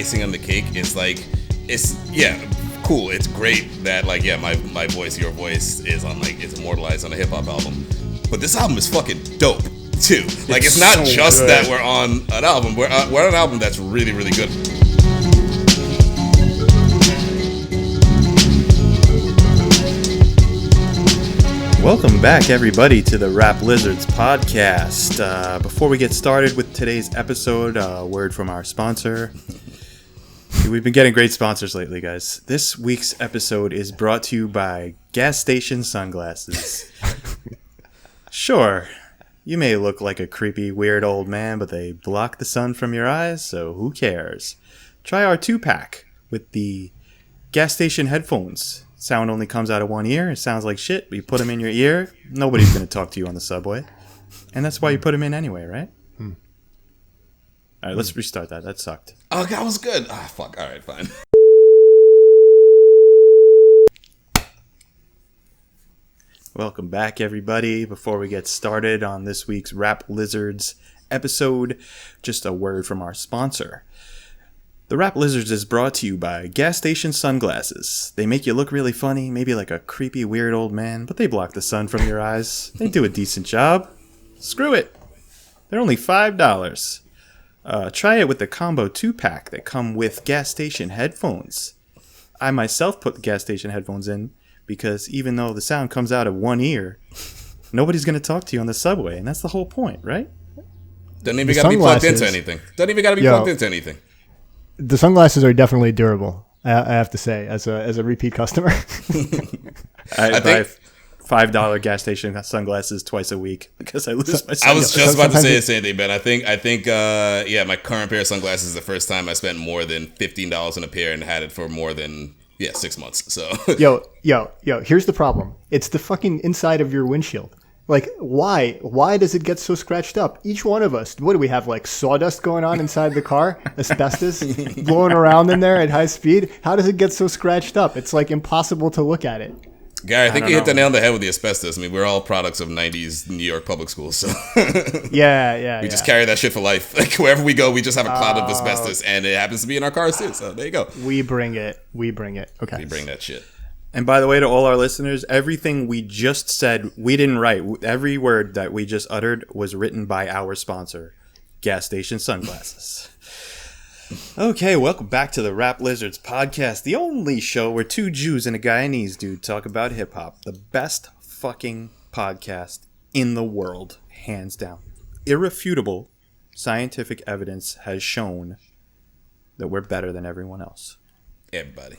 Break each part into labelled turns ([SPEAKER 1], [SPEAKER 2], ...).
[SPEAKER 1] icing on the cake. It's like, cool. It's great that like, my voice, your voice is on like, it's immortalized on a hip hop album. But this album is fucking dope too. Like, it's not so just good that we're on an album. We're on an album that's really, really good.
[SPEAKER 2] Welcome back, everybody, to the theraplizards podcast. Before we get started with today's episode, a word from our sponsor. We've been getting great sponsors lately, guys. This week's episode is brought to you by gas station sunglasses. Sure, you may look like a creepy, weird old man, but they block the sun from your eyes, so who cares? Try our 2-pack with the gas station headphones. Sound only comes out of one ear. It sounds like shit, but you put them in your ear, nobody's going to talk to you on the subway. And that's why you put them in anyway, right? All right, let's restart that. That sucked.
[SPEAKER 1] Oh, that was good. Ah, fuck. All right, fine.
[SPEAKER 2] Welcome back, everybody. Before we get started on this week's theraplizards episode, just a word from our sponsor. The theraplizards is brought to you by gas station sunglasses. They make you look really funny, maybe like a creepy, weird old man, but they block the sun from your eyes. They do a decent job. Screw it. They're only $5. Try it with the combo 2-pack that come with gas station headphones. I myself put the gas station headphones in because even though the sound comes out of one ear, nobody's going to talk to you on the subway, and that's the whole point, right?
[SPEAKER 1] Doesn't even got to be plugged into anything. Plugged into anything.
[SPEAKER 3] The sunglasses are definitely durable, I have to say, as a repeat customer.
[SPEAKER 2] I buy $5 gas station sunglasses twice a week because I lose my sunglasses.
[SPEAKER 1] I was just about to say the same thing, Ben. I think, my current pair of sunglasses is the first time I spent more than $15 on a pair and had it for more than 6 months. So
[SPEAKER 3] yo, here's the problem. It's the fucking inside of your windshield. Like, why? Why does it get so scratched up? Each one of us, what do we have, like sawdust going on inside the car? Asbestos blowing around in there at high speed? How does it get so scratched up? It's like impossible to look at it.
[SPEAKER 1] Gary, I think you hit the nail on the head with the asbestos. I mean, we're all products of 90s New York public schools, so
[SPEAKER 3] yeah.
[SPEAKER 1] We just carry that shit for life. Like, wherever we go, we just have a cloud of asbestos, and it happens to be in our cars too, so there you go.
[SPEAKER 3] We bring it. Okay.
[SPEAKER 1] We bring that shit.
[SPEAKER 2] And by the way, to all our listeners, everything we just said, we didn't write. Every word that we just uttered was written by our sponsor, Gas Station Sunglasses. Okay, welcome back to the theraplizards podcast, the only show where two Jews and a Guyanese dude talk about hip-hop. The best fucking podcast in the world, hands down. Irrefutable scientific evidence has shown that we're better than everyone else. Everybody.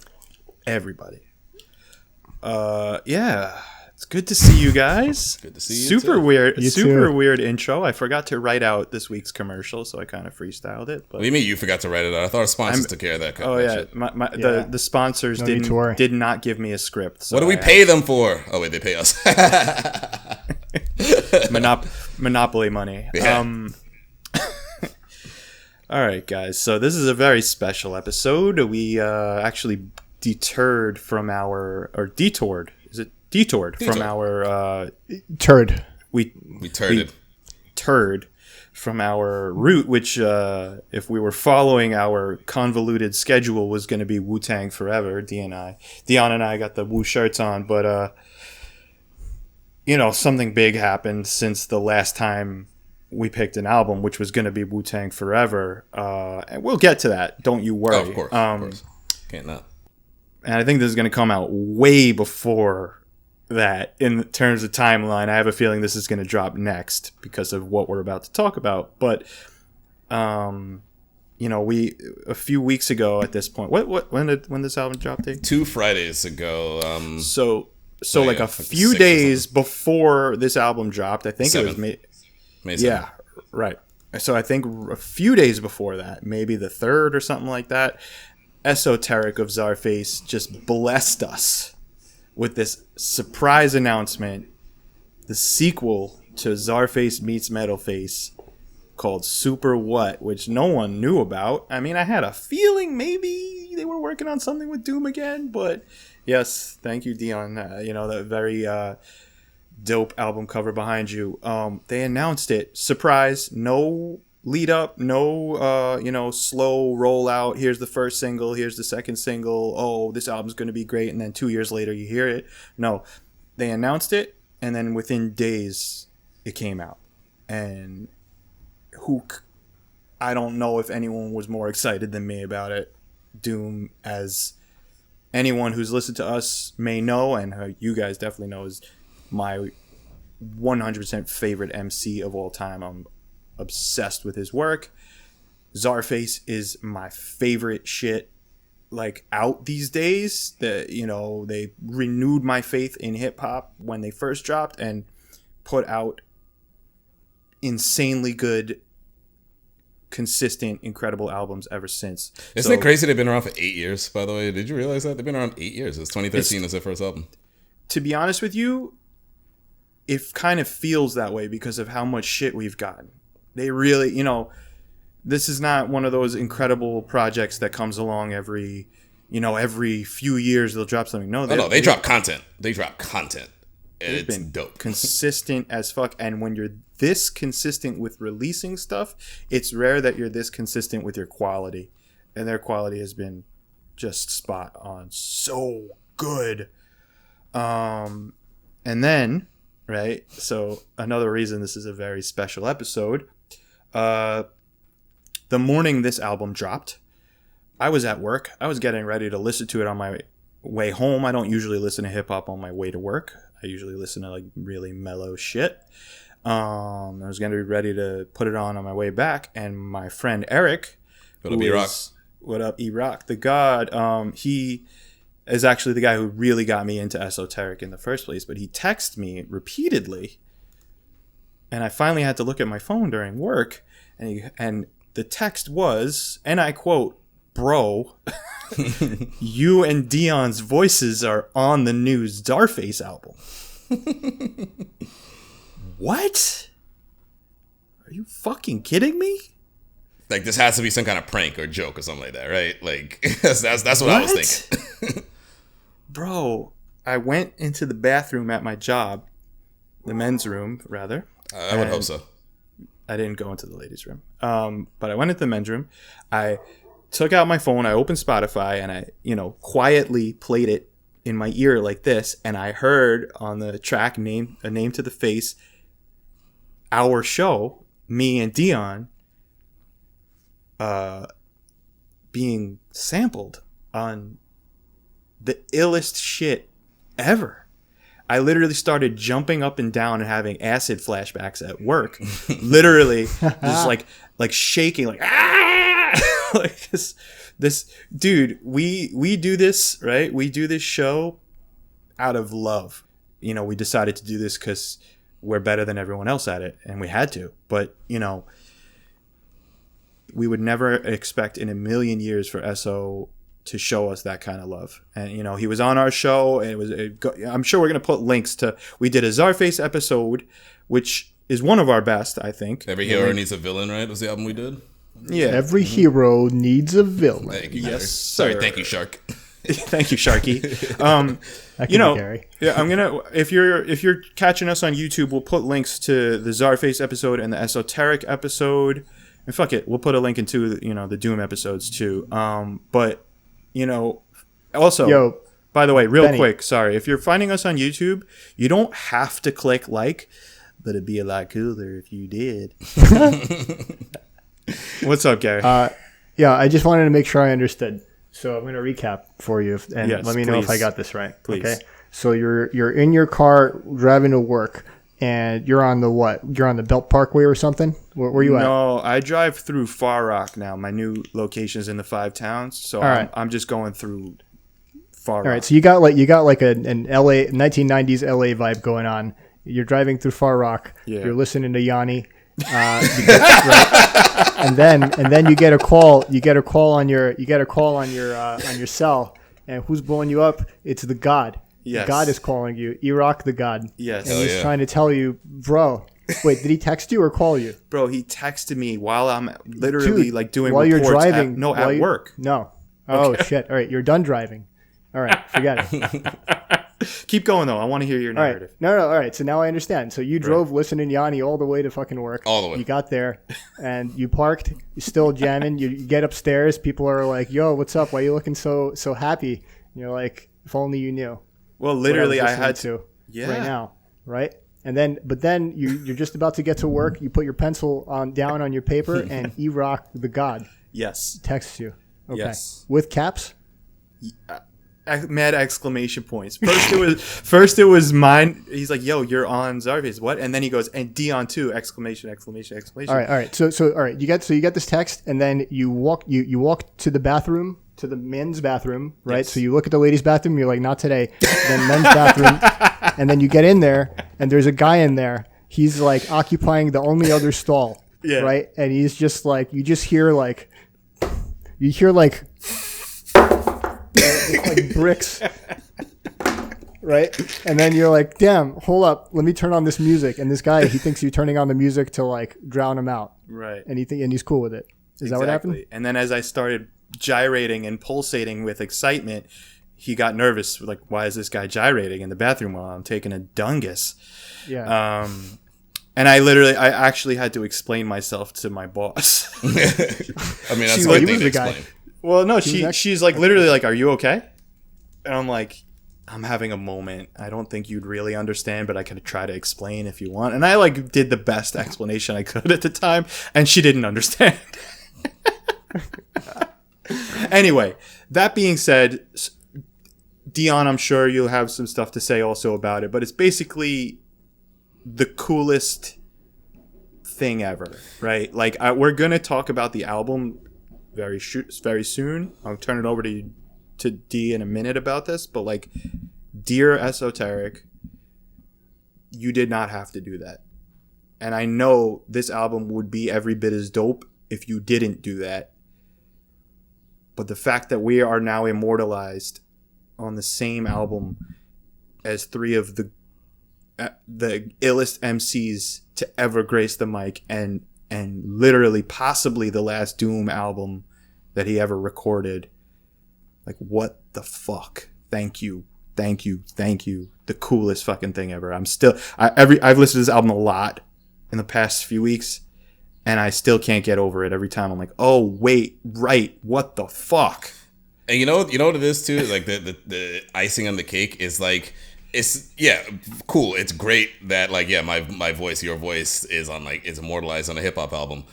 [SPEAKER 2] It's good to see you guys.
[SPEAKER 1] Good to see you.
[SPEAKER 2] Super weird intro. I forgot to write out this week's commercial, so I kind of freestyled it. But
[SPEAKER 1] what do you mean you forgot to write it out? I thought our sponsors took care of that.
[SPEAKER 2] The sponsors did not give me a script. So
[SPEAKER 1] what do we pay them for? Oh wait, they pay us.
[SPEAKER 2] Monopoly money.
[SPEAKER 1] Yeah.
[SPEAKER 2] All right, guys. So this is a very special episode. We actually detoured from our route, which if we were following our convoluted schedule was going to be Wu-Tang forever. Dion and I got the Wu shirts on, but something big happened since the last time we picked an album, which was going to be Wu-Tang forever, and we'll get to that, don't you worry.
[SPEAKER 1] Oh, of course. Can't not.
[SPEAKER 2] And I think this is going to come out way before that in terms of timeline. I have a feeling this is going to drop next because of what we're about to talk about. But, we a few weeks ago at this point. When this album dropped? Dave?
[SPEAKER 1] 2 Fridays ago.
[SPEAKER 2] So a few days before this album dropped. I think 7th. It was May 7th. Yeah, right. So I think a few days before that, maybe the 3rd or something like that. Esoteric of Czarface just blessed us with this surprise announcement, the sequel to Czarface meets Metalface called Super What, which no one knew about. I mean, I had a feeling maybe they were working on something with Doom again, but yes, thank you, Dion. That very dope album cover behind you. They announced it. Surprise, no lead up, no slow rollout. Here's the first single, here's the second single. Oh, this album's going to be great, and then 2 years later you hear it. No, they announced it, and then within days it came out. And I don't know if anyone was more excited than me about it. Doom, as anyone who's listened to us may know, and you guys definitely know, is my 100% favorite MC of all time. I'm obsessed with his work. Czarface is my favorite shit like out these days. That they renewed my faith in hip hop when they first dropped and put out insanely good, consistent, incredible albums ever since.
[SPEAKER 1] Isn't it crazy they've been around for 8 years, by the way? Did you realize that? They've been around 8 years. It's 2013 is their first album.
[SPEAKER 2] To be honest with you, it kind of feels that way because of how much shit we've gotten. They really, this is not one of those incredible projects that comes along every few years they'll drop something. No,
[SPEAKER 1] they drop content. They drop content. And it's
[SPEAKER 2] been
[SPEAKER 1] dope.
[SPEAKER 2] Consistent as fuck. And when you're this consistent with releasing stuff, it's rare that you're this consistent with your quality. And their quality has been just spot on. So good. And then, right? So another reason this is a very special episode. The morning this album dropped, I was at work. I was getting ready to listen to it on my way home. I don't usually listen to hip hop on my way to work. I usually listen to like really mellow shit. I was going to be ready to put it on my way back, and my friend Eric, what up, E-Rock, the God, he is actually the guy who really got me into esoteric in the first place, but he texted me repeatedly, and I finally had to look at my phone during work, and the text was, and I quote, "Bro, you and Dion's voices are on the new Czarface album." What? Are you fucking kidding me?
[SPEAKER 1] Like, this has to be some kind of prank or joke or something like that, right? Like, that's what I was thinking.
[SPEAKER 2] Bro, I went into the bathroom at my job, the men's room, rather.
[SPEAKER 1] I would hope so.
[SPEAKER 2] I didn't go into the ladies' room. But I went into the men's room. I took out my phone, I opened Spotify, and I, quietly played it in my ear like this, and I heard on the track A Name to the Face, our show, me and Dion, being sampled on the illest shit ever. I literally started jumping up and down and having acid flashbacks at work. Literally, just like shaking, like ah, like this dude. We do this, right? We do this show out of love. We decided to do this because we're better than everyone else at it, and we had to. But we would never expect in a million years for SO to show us that kind of love. And he was on our show, and I'm sure we're gonna put links to. We did a Czarface episode, which is one of our best, I think.
[SPEAKER 1] Every Hero Needs a Villain, right? Was the album we did?
[SPEAKER 2] Yeah.
[SPEAKER 3] Every hero needs a villain.
[SPEAKER 1] Thank you,
[SPEAKER 2] yes,
[SPEAKER 1] sir. Sorry,
[SPEAKER 2] sir.
[SPEAKER 1] thank you, Shark.
[SPEAKER 2] Thank you, Sharky.
[SPEAKER 3] Gary.
[SPEAKER 2] Yeah, I'm gonna. If you're catching us on YouTube, we'll put links to the Czarface episode and the esoteric episode. And fuck it, we'll put a link into the Doom episodes too. But also, by the way, real quick, sorry, if you're finding us on YouTube, you don't have to click like, but it'd be a lot cooler if you did. What's up, Gary?
[SPEAKER 3] Yeah, I just wanted to make sure I understood. So I'm going to recap for you, and
[SPEAKER 2] yes,
[SPEAKER 3] let me know if I got this right.
[SPEAKER 2] Please.
[SPEAKER 3] Okay. So you're in your car driving to work, and you're on the what? You're on the Belt Parkway or something? Where are you at?
[SPEAKER 2] No, I drive through Far Rock now. My new location's in the 5 towns, so I'm just going through Far Rock.
[SPEAKER 3] All right. So you got like an LA 1990s LA vibe going on. You're driving through Far Rock.
[SPEAKER 2] Yeah.
[SPEAKER 3] You're listening to Yanni. And then you get a call. You get a call on your cell. And who's blowing you up? It's the God.
[SPEAKER 2] Yes.
[SPEAKER 3] The God is calling you. E-Rock the God.
[SPEAKER 2] Yes.
[SPEAKER 3] And he's trying to tell you, bro. Wait, did he text you or call you?
[SPEAKER 2] Bro, he texted me while I'm literally doing
[SPEAKER 3] while
[SPEAKER 2] reports
[SPEAKER 3] you're driving.
[SPEAKER 2] at work.
[SPEAKER 3] No. Oh shit! All right, you're done driving. All right, forget it.
[SPEAKER 2] Keep going though. I want to hear your narrative.
[SPEAKER 3] All right. No. All right. So now I understand. So you drove listening Yanni all the way to fucking work.
[SPEAKER 1] All the way.
[SPEAKER 3] You got there and you parked. You're still jamming. You get upstairs. People are like, "Yo, what's up? Why are you looking so happy?" And you're like, "If only you knew."
[SPEAKER 2] Well, literally, I
[SPEAKER 3] had
[SPEAKER 2] had
[SPEAKER 3] to right now, right? And then, but then you're just about to get to work. You put your pencil down on your paper, and E-Rock the God texts you. Okay.
[SPEAKER 2] Yes.
[SPEAKER 3] With caps.
[SPEAKER 2] Mad exclamation points. First it was mine. He's like, "Yo, you're on Czarface." What? And then he goes, "And Dion too!" Exclamation! Exclamation! Exclamation!
[SPEAKER 3] All right. So all right. You get this text, and then you walk to the bathroom, to the men's bathroom, right?
[SPEAKER 2] Yes.
[SPEAKER 3] So you look at the ladies' bathroom. You're like, "Not today." Then men's bathroom, and then you get in there, and there's a guy in there. He's like occupying the only other stall, right? And he's just like, you hear like bricks, right? And then you're like, damn, hold up, let me turn on this music. And this guy, he thinks you're turning on the music to like drown him out,
[SPEAKER 2] right?
[SPEAKER 3] And he's cool with it. Is that what happened?
[SPEAKER 2] And then as I started gyrating and pulsating with excitement, he got nervous. Like, why is this guy gyrating in the bathroom while I'm taking a dungus?
[SPEAKER 3] Yeah.
[SPEAKER 2] And I actually had to explain myself to my boss.
[SPEAKER 1] I mean, that's
[SPEAKER 3] She
[SPEAKER 1] one
[SPEAKER 3] was
[SPEAKER 1] thing to
[SPEAKER 3] the guy.
[SPEAKER 1] explain.
[SPEAKER 2] Well, no, she's like literally like, "Are you okay?" And I'm like, "I'm having a moment. I don't think you'd really understand, but I could try to explain if you want." And I like did the best explanation I could at the time, and she didn't understand. Anyway, that being said, Dion, I'm sure you'll have some stuff to say also about it, but it's basically the coolest thing ever, right? Like, we're gonna talk about the album very soon. I'll turn it over to D in a minute about this, but like, dear Esoteric, you did not have to do that. And I know this album would be every bit as dope if you didn't do that. But the fact that we are now immortalized on the same album as three of the illest MCs to ever grace the mic, and literally possibly the last Doom album that he ever recorded. Like, what the fuck? Thank you. The coolest fucking thing ever. I've listened to this album a lot in the past few weeks, and I still can't get over it. Every time I'm like, oh wait, right, what the fuck?
[SPEAKER 1] And you know what it is too? Like the icing on the cake is like, it's cool. It's great that like my voice, your voice is immortalized on a hip hop album.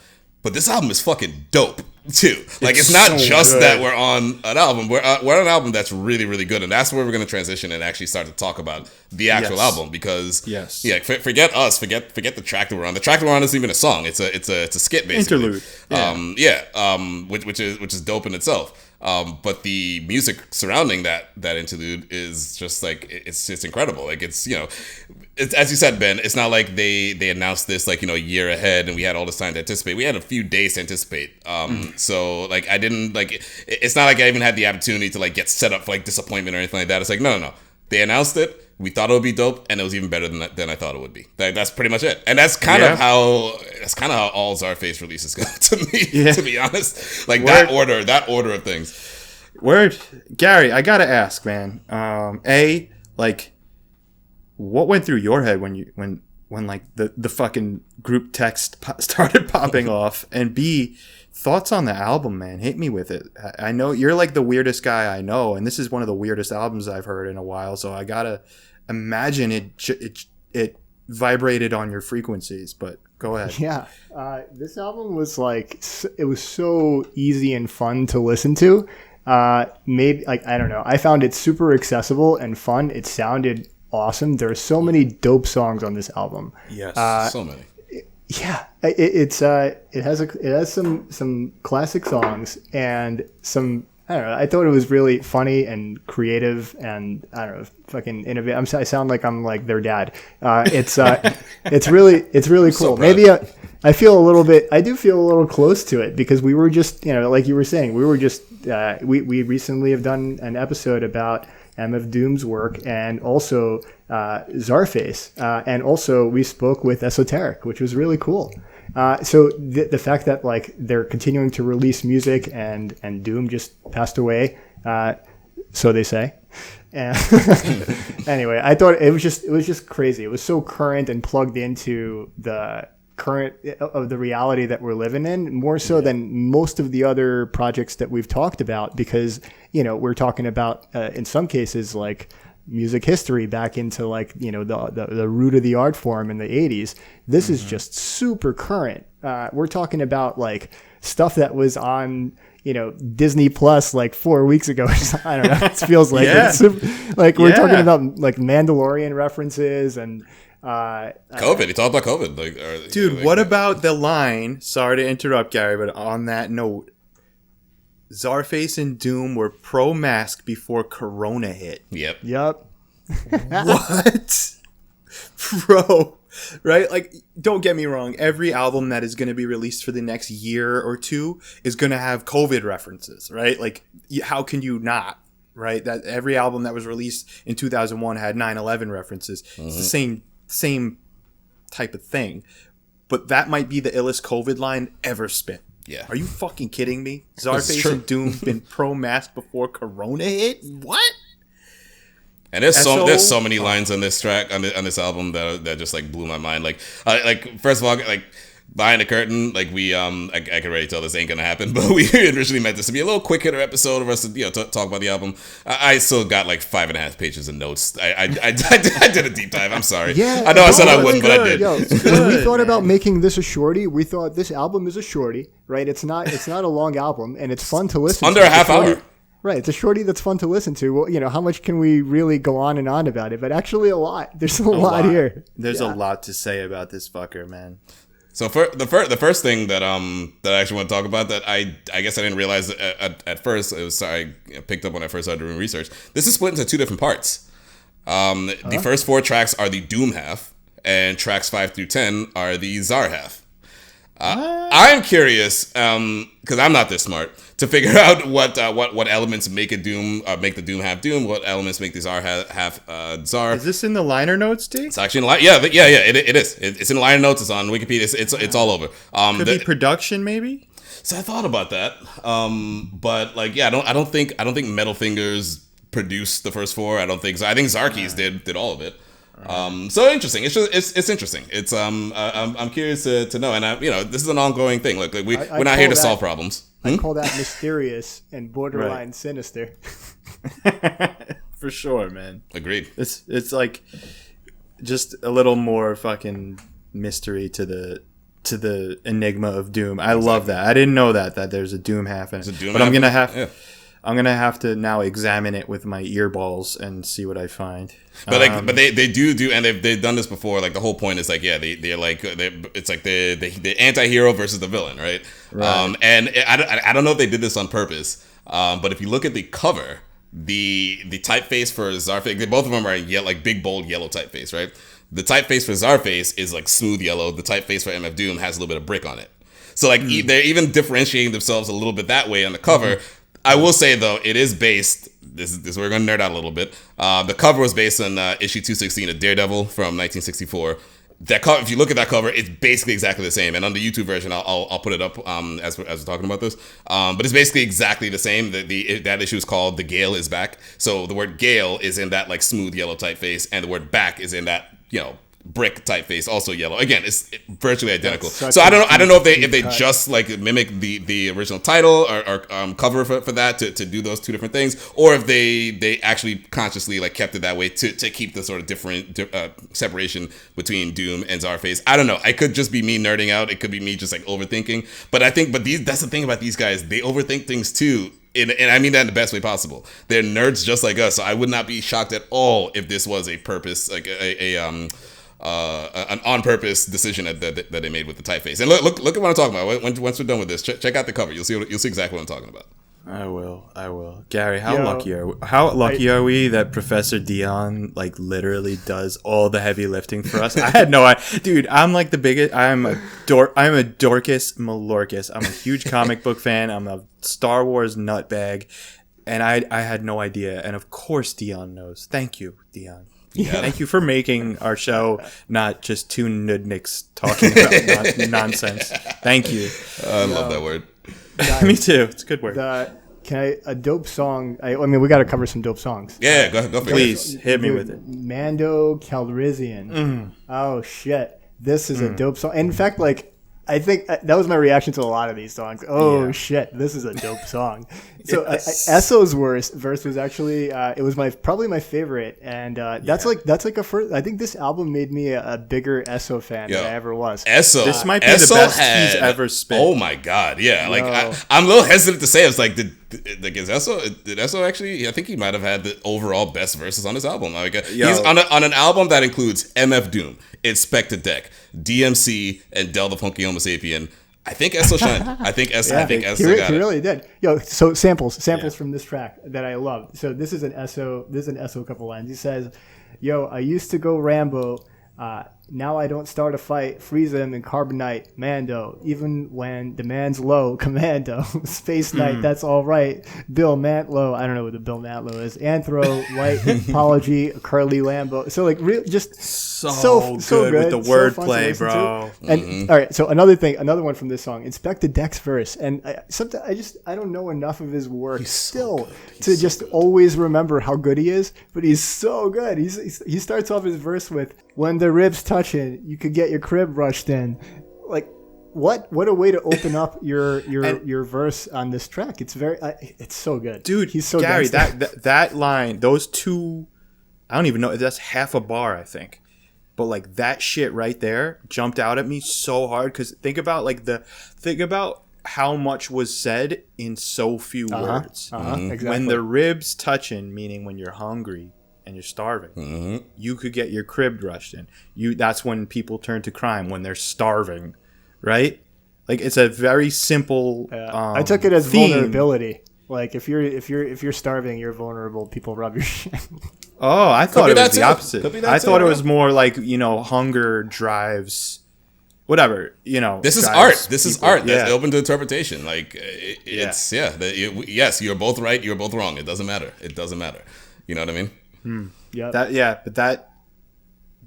[SPEAKER 1] But this album is fucking dope too. Like, it's not so just good that we're on an album. We're on an album that's really, really good, and that's where we're going to transition and actually start to talk about the actual album. Because forget us, forget the track that we're on. The track that we're on isn't even a song. It's a skit basically.
[SPEAKER 2] Interlude.
[SPEAKER 1] Which is dope in itself. But the music surrounding that interlude is just like, it's incredible. Like, it's as you said, Ben, it's not like they announced this like a year ahead and we had all this time to anticipate. We had a few days to anticipate. So like, I didn't like, it's not like I even had the opportunity to like get set up for like disappointment or anything like that. It's like no. They announced it. We thought it would be dope, and it was even better than I thought it would be. That's pretty much it. And that's kind of how all Czarface releases go to me. To be honest, like that order of things.
[SPEAKER 2] Word, Gary, I gotta ask, man. Like, what went through your head when like the fucking group text started popping off? And B, thoughts on the album, man. Hit me with it. I know you're like the weirdest guy I know, and this is one of the weirdest albums I've heard in a while. So I gotta imagine it vibrated on your frequencies. But go ahead.
[SPEAKER 3] Yeah, this album was like, it was so easy and fun to listen to. Maybe like, I don't know. I found it super accessible and fun. It sounded awesome. There are so many dope songs on this album.
[SPEAKER 2] Yes,
[SPEAKER 1] so many.
[SPEAKER 3] Yeah, it has some classic songs and some, I don't know. I thought it was really funny and creative and, I don't know, fucking innovative. I sound like I'm like their dad. It's really cool.
[SPEAKER 1] So
[SPEAKER 3] maybe I feel a little bit. I do feel a little close to it because we were just, like you were saying, we were just we recently have done an episode about MF Doom's work and also Czarface, and also we spoke with Esoteric, which was really cool. So the fact that like they're continuing to release music and Doom just passed away, so they say, And anyway, I thought it was just crazy. It was so current and plugged into the current of the reality that we're living in, more so than most of the other projects that we've talked about, because, you know, we're talking about in some cases like music history back into like, you know, the root of the art form in the 80s. This is just super current. We're talking about like stuff that was on, you know, Disney Plus like 4 weeks ago. I don't know. It feels like like we're talking about like Mandalorian references and
[SPEAKER 1] COVID. It's all about COVID. Like,
[SPEAKER 2] dude, what about the line? Sorry to interrupt, Gary, but on that note, Czarface and Doom were pro-mask before Corona hit.
[SPEAKER 1] Yep.
[SPEAKER 2] What? Bro, right? Like, don't get me wrong. Every album that is going to be released for the next year or two is going to have COVID references, right? Like, how can you not, right? That every album that was released in 2001 had 9/11 references. It's the same type of thing. But that might be the illest COVID line ever spit.
[SPEAKER 1] Yeah.
[SPEAKER 2] Are you fucking kidding me? Czarface and Doom been pro-mask before Corona hit? What?
[SPEAKER 1] And there's so many lines on this track, on this album that just like blew my mind. Like first of all, like behind the curtain, like we I can already tell this ain't gonna happen, but we originally meant this to be a little quick hitter episode of us to, you know, talk about the album. I still got like 5.5 pages of notes. I did a deep dive. I'm sorry.
[SPEAKER 3] Yeah,
[SPEAKER 1] I know I said I wouldn't, but I did.
[SPEAKER 3] Yo, when we thought about making this a shorty, we thought this album is a shorty, right? It's not a long album, and it's fun to listen.
[SPEAKER 1] Under
[SPEAKER 3] to.
[SPEAKER 1] a half hour.
[SPEAKER 3] Right, it's a shorty that's fun to listen to. Well, you know, how much can we really go on and on about it? But actually, a lot. There's a lot here.
[SPEAKER 2] There's a lot to say about this fucker, man.
[SPEAKER 1] So for the first thing that I actually want to talk about that I guess I didn't realize at first, it was I picked up when I first started doing research. This is split into two different parts. The first 4 tracks are the Doom half, and tracks 5 through 10 are the Czar half. I'm curious, because I'm not this smart, to figure out what elements make the Doom half Doom, what elements make the Czar half Czar.
[SPEAKER 2] Is this in the liner notes, D?
[SPEAKER 1] It's actually in the it is. It's in the liner notes. It's on Wikipedia. It's all over.
[SPEAKER 2] Could be production, maybe.
[SPEAKER 1] So I thought about that, but like, yeah, I don't think Metal Fingers produced the first 4. I don't think so. I think Zarkis did all of it. So interesting. It's interesting. It's I'm curious to know, and this is an ongoing thing. Look, we're not here to solve problems.
[SPEAKER 3] I call that mysterious and borderline sinister.
[SPEAKER 2] For sure, man.
[SPEAKER 1] Agreed.
[SPEAKER 2] It's like just a little more fucking mystery to the enigma of Doom. I love that. I didn't know that there's a Doom half in it. But I'm gonna have to now examine it with my earballs and see what I find.
[SPEAKER 1] But but they do, and they've done this before. Like the whole point is like, yeah, it's like the anti-hero versus the villain, right? And I don't know if they did this on purpose, but if you look at the cover, the typeface for Czarface, both of them are like big bold yellow typeface, right? The typeface for Czarface is like smooth yellow. The typeface for MF Doom has a little bit of brick on it. So like they're even differentiating themselves a little bit that way on the cover. I will say though, it is based. This is we're gonna nerd out a little bit. The cover was based on issue 216 of Daredevil from 1964. That cover, if you look at that cover, it's basically exactly the same. And on the YouTube version, I'll put it up as we're talking about this. But it's basically exactly the same. That issue is called "The Gale Is Back." So the word "Gale" is in that like smooth yellow typeface, and the word "back" is in that brick typeface, also yellow. Again, it's virtually identical. So I don't know if they just like mimic the original title or cover for that to do those two different things, or if they actually consciously like kept it that way to keep the sort of different separation between Doom and Czarface. I don't know. It could just be me nerding out. It could be me just like overthinking. But that's the thing about these guys. They overthink things too. And I mean that in the best way possible. They're nerds just like us. So I would not be shocked at all if this was a purpose, like an on-purpose decision that they made with the typeface. And look at what I'm talking about. Once we're done with this, check out the cover. You'll see exactly what I'm talking about.
[SPEAKER 2] I will. Gary, how lucky are we that Professor Dion like literally does all the heavy lifting for us? I had no idea. Dude, I'm like the biggest. I'm a Dorcas Malorcas. I'm a huge comic book fan. I'm a Star Wars nutbag, and I had no idea. And of course, Dion knows. Thank you, Dion. Yeah. Thank you for making our show not just two nudniks talking about nonsense. Thank you.
[SPEAKER 1] I love that word.
[SPEAKER 2] Me too. It's a good word.
[SPEAKER 3] a dope song? I mean, we got to cover some dope songs.
[SPEAKER 1] Yeah, go for it.
[SPEAKER 2] Please hit me with it.
[SPEAKER 3] Mando Calrissian. Oh shit, this is a dope song. And in fact, like, I think that was my reaction to a lot of these songs. Oh shit, this is a dope song. So Esso's verse was actually it was probably my favorite, and that's like a first. I think this album made me a bigger Esso fan than I ever was.
[SPEAKER 1] Esso,
[SPEAKER 2] this might be the best he's ever spit.
[SPEAKER 1] Oh my god, yeah. Like I'm a little hesitant to say. It's like did Esso actually? I think he might have had the overall best verses on this album. Like he's on an album that includes MF Doom, Inspector Deck, DMC, and Del the Funky Homo Sapien. I think Esso shined. I think Esso got
[SPEAKER 3] he
[SPEAKER 1] it.
[SPEAKER 3] really did. Yo, so samples from this track that I love. So this is an Esso couple lines. He says, "Yo, I used to go Rambo. Now I don't start a fight. Freeze him and carbonite. Mando. Even when the man's low. Commando. Space Knight. That's all right. Bill Mantlo. I don't know what the Bill Mantlo is. Anthro. White. Apology. Curly Lambo. So like, just so good with the
[SPEAKER 2] wordplay, bro.
[SPEAKER 3] And all right, so another one from this song, Inspector Deck's verse, and I don't know enough of his work to just always remember how good he is, but he's so good. He starts off his verse with, "When the ribs touching, you could get your crib rushed in." Like, what a way to open up your verse on this track. It's it's so good,
[SPEAKER 2] dude.
[SPEAKER 3] He's so
[SPEAKER 2] Gary.
[SPEAKER 3] gangster.
[SPEAKER 2] That line, those two, I don't even know if that's half a bar, I think. But like that shit right there jumped out at me so hard because think about how much was said in so few words.
[SPEAKER 3] Exactly.
[SPEAKER 2] When the ribs touching, meaning when you're hungry and you're starving, you could get your crib rushed in. That's when people turn to crime, when they're starving, right? Like it's a very simple.
[SPEAKER 3] I took it as vulnerability. Like if you're starving, you're vulnerable. People rub your shit.
[SPEAKER 2] Oh, I thought it was the opposite. I thought it was more like, hunger drives, whatever,
[SPEAKER 1] This is art. This is art. That's open to interpretation. Like, yes, you're both right. You're both wrong. It doesn't matter. You know what I mean?
[SPEAKER 3] Yeah.
[SPEAKER 2] But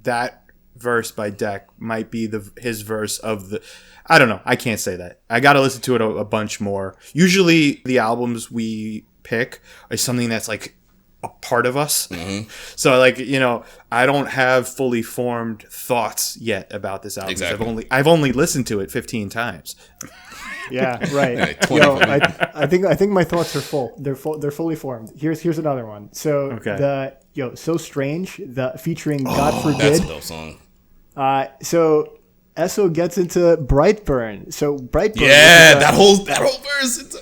[SPEAKER 2] that verse by Deck might be his verse of the... I don't know. I can't say that. I got to listen to it a bunch more. Usually the albums we pick are something that's like a part of us. So like, I don't have fully formed thoughts yet about this album.
[SPEAKER 1] Exactly.
[SPEAKER 2] I've only listened to it 15 times.
[SPEAKER 3] Yeah, right. Yo, I think my thoughts are full. They're fully formed. Here's another one. So So Strange, featuring God Forbid.
[SPEAKER 1] That's a dope song.
[SPEAKER 3] So Esso gets into Brightburn. So Brightburn.
[SPEAKER 1] Yeah, that whole verse.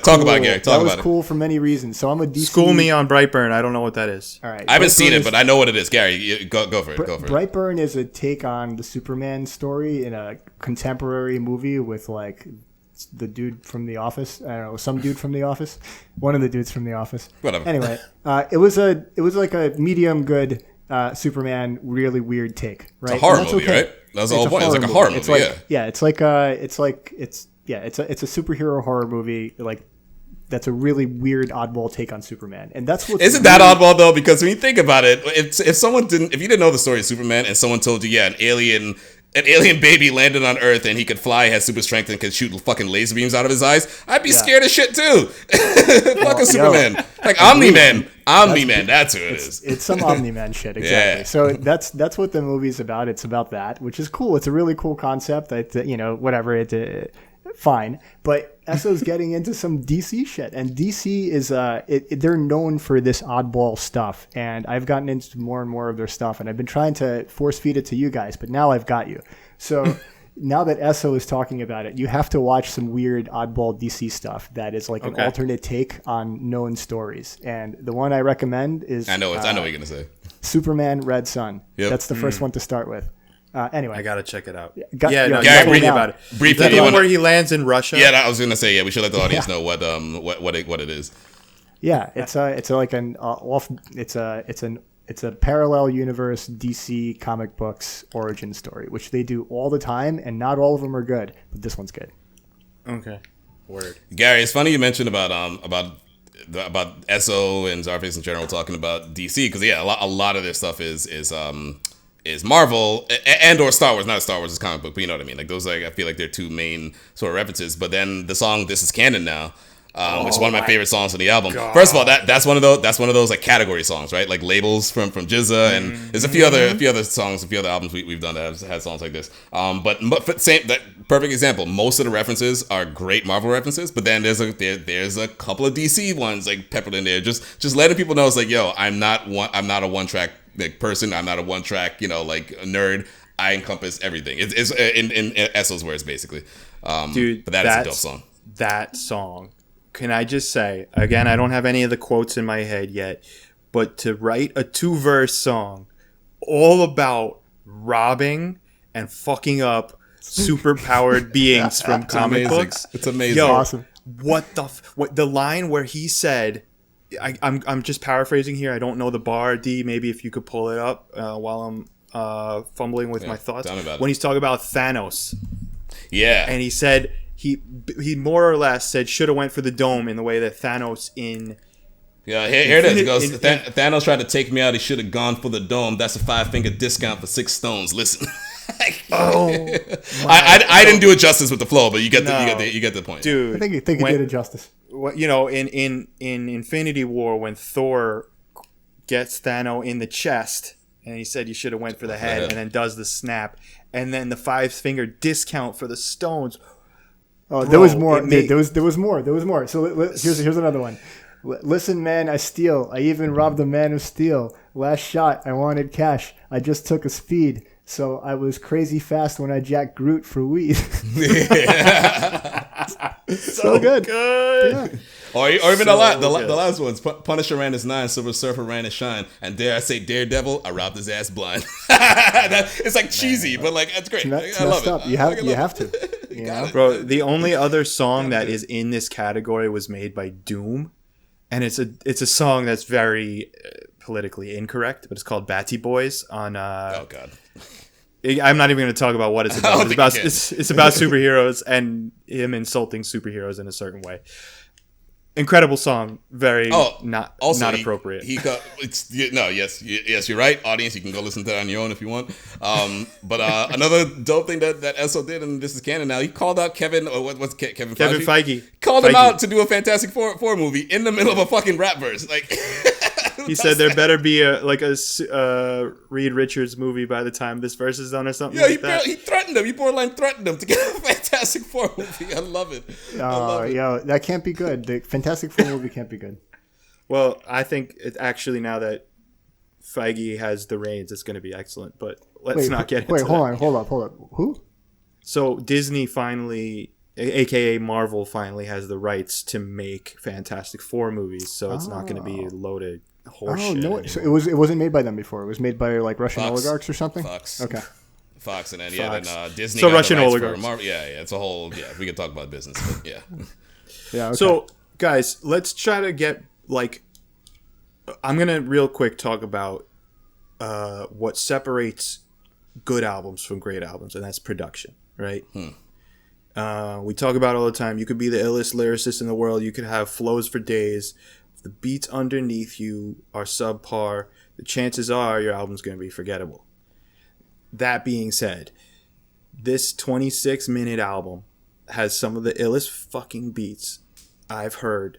[SPEAKER 1] Talk about it, Gary. That was
[SPEAKER 3] cool for many reasons. So I'm a DC.
[SPEAKER 2] School me on Brightburn. I don't know what that is.
[SPEAKER 3] All right.
[SPEAKER 1] I haven't seen it, but I know what it is. Gary, go for it.
[SPEAKER 3] Brightburn is a take on the Superman story in a contemporary movie with like the dude from The Office. I don't know, some dude from The Office. One of the dudes from The Office.
[SPEAKER 1] Whatever.
[SPEAKER 3] Anyway, it was like a medium good Superman, really weird take. Right?
[SPEAKER 1] It's a horror movie, right? That's the whole point. It's like a horror movie. It's a superhero horror movie. Like, that's a really weird, oddball take on Superman, and that's what isn't that oddball though? Because when you think about it, if you didn't know the story of Superman, and someone told you, an alien baby landed on Earth and he could fly, has super strength, and could shoot fucking laser beams out of his eyes, I'd be scared as shit too. Fucking Superman, like Omni-Man. That's who it is.
[SPEAKER 3] It's some Omni-Man shit, exactly. Yeah. So that's what the movie's about. It's about that, which is cool. It's a really cool concept. Whatever. Fine, but Esso's getting into some DC shit, and DC is they're known for this oddball stuff, and I've gotten into more and more of their stuff, and I've been trying to force feed it to you guys, but now I've got you. So now that Esso is talking about it, you have to watch some weird oddball DC stuff that is like an alternate take on known stories, and the one I recommend is
[SPEAKER 1] I know what you're gonna say.
[SPEAKER 3] Superman Red Sun. Yep. That's the first one to start with. Anyway,
[SPEAKER 2] I gotta check it out.
[SPEAKER 1] Gary,
[SPEAKER 2] about it.
[SPEAKER 1] Briefly,
[SPEAKER 2] the one where he lands in Russia.
[SPEAKER 1] Yeah, I was gonna say. Yeah, we should let the audience know what it is.
[SPEAKER 3] Yeah, it's a parallel universe DC comic books origin story, which they do all the time, and not all of them are good, but this one's good.
[SPEAKER 2] Okay, word.
[SPEAKER 1] Gary, it's funny you mentioned about Esso and Czarface in general talking about DC, because a lot of their stuff is Marvel and or Star Wars. Not Star Wars is comic book, but you know what I mean. Like those, I feel like they're two main sort of references. But then the song "This Is Canon" now, which is one of my favorite songs on the album. God. First of all, that's one of those like category songs, right? Like labels from GZA, and there's a few other songs, a few other albums we've done that have had songs like this. But that perfect example. Most of the references are great Marvel references, but then there's a couple of DC ones like peppered in there, just letting people know it's like, yo, I'm not a one track like person. I'm not a one track like a nerd. I encompass everything. It's in Esso's words, basically.
[SPEAKER 2] Dude,
[SPEAKER 1] but that is a dope song.
[SPEAKER 2] That song, can I just say, again, I don't have any of the quotes in my head yet, but to write a 2-verse song all about robbing and fucking up superpowered beings from comic books.
[SPEAKER 1] It's amazing.
[SPEAKER 2] Yo,
[SPEAKER 3] awesome.
[SPEAKER 2] What the line where he said, I'm just paraphrasing here. I don't know the bar. D, maybe if you could pull it up while I'm fumbling with my thoughts. When he's talking about Thanos.
[SPEAKER 1] Yeah.
[SPEAKER 2] And he said he more or less said should have went for the dome in the way that Thanos in.
[SPEAKER 1] Yeah, here it is. It goes, Thanos tried to take me out. He should have gone for the dome. That's a 5-finger discount for 6 stones. Listen. I didn't do it justice with the flow, but you get the point,
[SPEAKER 2] dude.
[SPEAKER 3] I think you did it justice.
[SPEAKER 2] In Infinity War, when Thor gets Thanos in the chest, and he said you should have went for the head, and then does the snap, and then the 5-finger discount for the stones.
[SPEAKER 3] Oh, there was more. There was more. So here's another one. Listen, man, I steal. I even robbed a Man of Steel. Last shot, I wanted cash. I just took a speed. So I was crazy fast when I jacked Groot for weed. So good.
[SPEAKER 1] Yeah. Or even the last ones. Punisher ran his 9, Silver Surfer ran his shine, and dare I say Daredevil, I robbed his ass blind. It's like cheesy, but like it's great. I love it.
[SPEAKER 3] You have to.
[SPEAKER 1] Yeah.
[SPEAKER 2] Bro, the only other song that is in this category was made by Doom, and it's a song that's very politically incorrect, but it's called Batty Boys on.
[SPEAKER 1] Oh God.
[SPEAKER 2] I'm not even going to talk about what it's about. It's about superheroes and him insulting superheroes in a certain way. Incredible song, very not appropriate.
[SPEAKER 1] Yes, you're right, audience. You can go listen to that on your own if you want. But another dope thing that Esso did, and this is Canon now, he called out Kevin Feige. Called him out to do a Fantastic Four movie in the middle of a fucking rap verse. Like
[SPEAKER 2] he said there better be a Reed Richards movie by the time this verse is done or something. Yeah,
[SPEAKER 1] he threatened him. He borderline threatened him to get a Fantastic Four movie. I love it.
[SPEAKER 3] Yeah, that can't be good. The Fantastic Four movie can't be good.
[SPEAKER 2] Well, I think it actually, now that Feige has the reins, it's going to be excellent. But let's not get into that.
[SPEAKER 3] Hold up. Who?
[SPEAKER 2] So Disney finally, aka Marvel, finally has the rights to make Fantastic Four movies. So it's not going to be loaded horseshit.
[SPEAKER 3] No, so it wasn't made by them before. It was made by like Russian oligarchs or something.
[SPEAKER 1] Fox.
[SPEAKER 3] Okay.
[SPEAKER 1] Fox and then Disney.
[SPEAKER 2] So
[SPEAKER 1] got
[SPEAKER 2] Russian
[SPEAKER 1] the rights
[SPEAKER 2] oligarchs.
[SPEAKER 1] for Marvel. Yeah, it's a whole. Yeah, we could talk about business, but yeah.
[SPEAKER 3] Yeah. Okay.
[SPEAKER 2] So guys, let's try to get I'm gonna real quick talk about what separates good albums from great albums, and that's production, right? We talk about it all the time. You could be the illest lyricist in the world. You could have flows for days. If the beats underneath you are subpar, the chances are your album's going to be forgettable. That being said, this 26-minute album has some of the illest fucking beats I've heard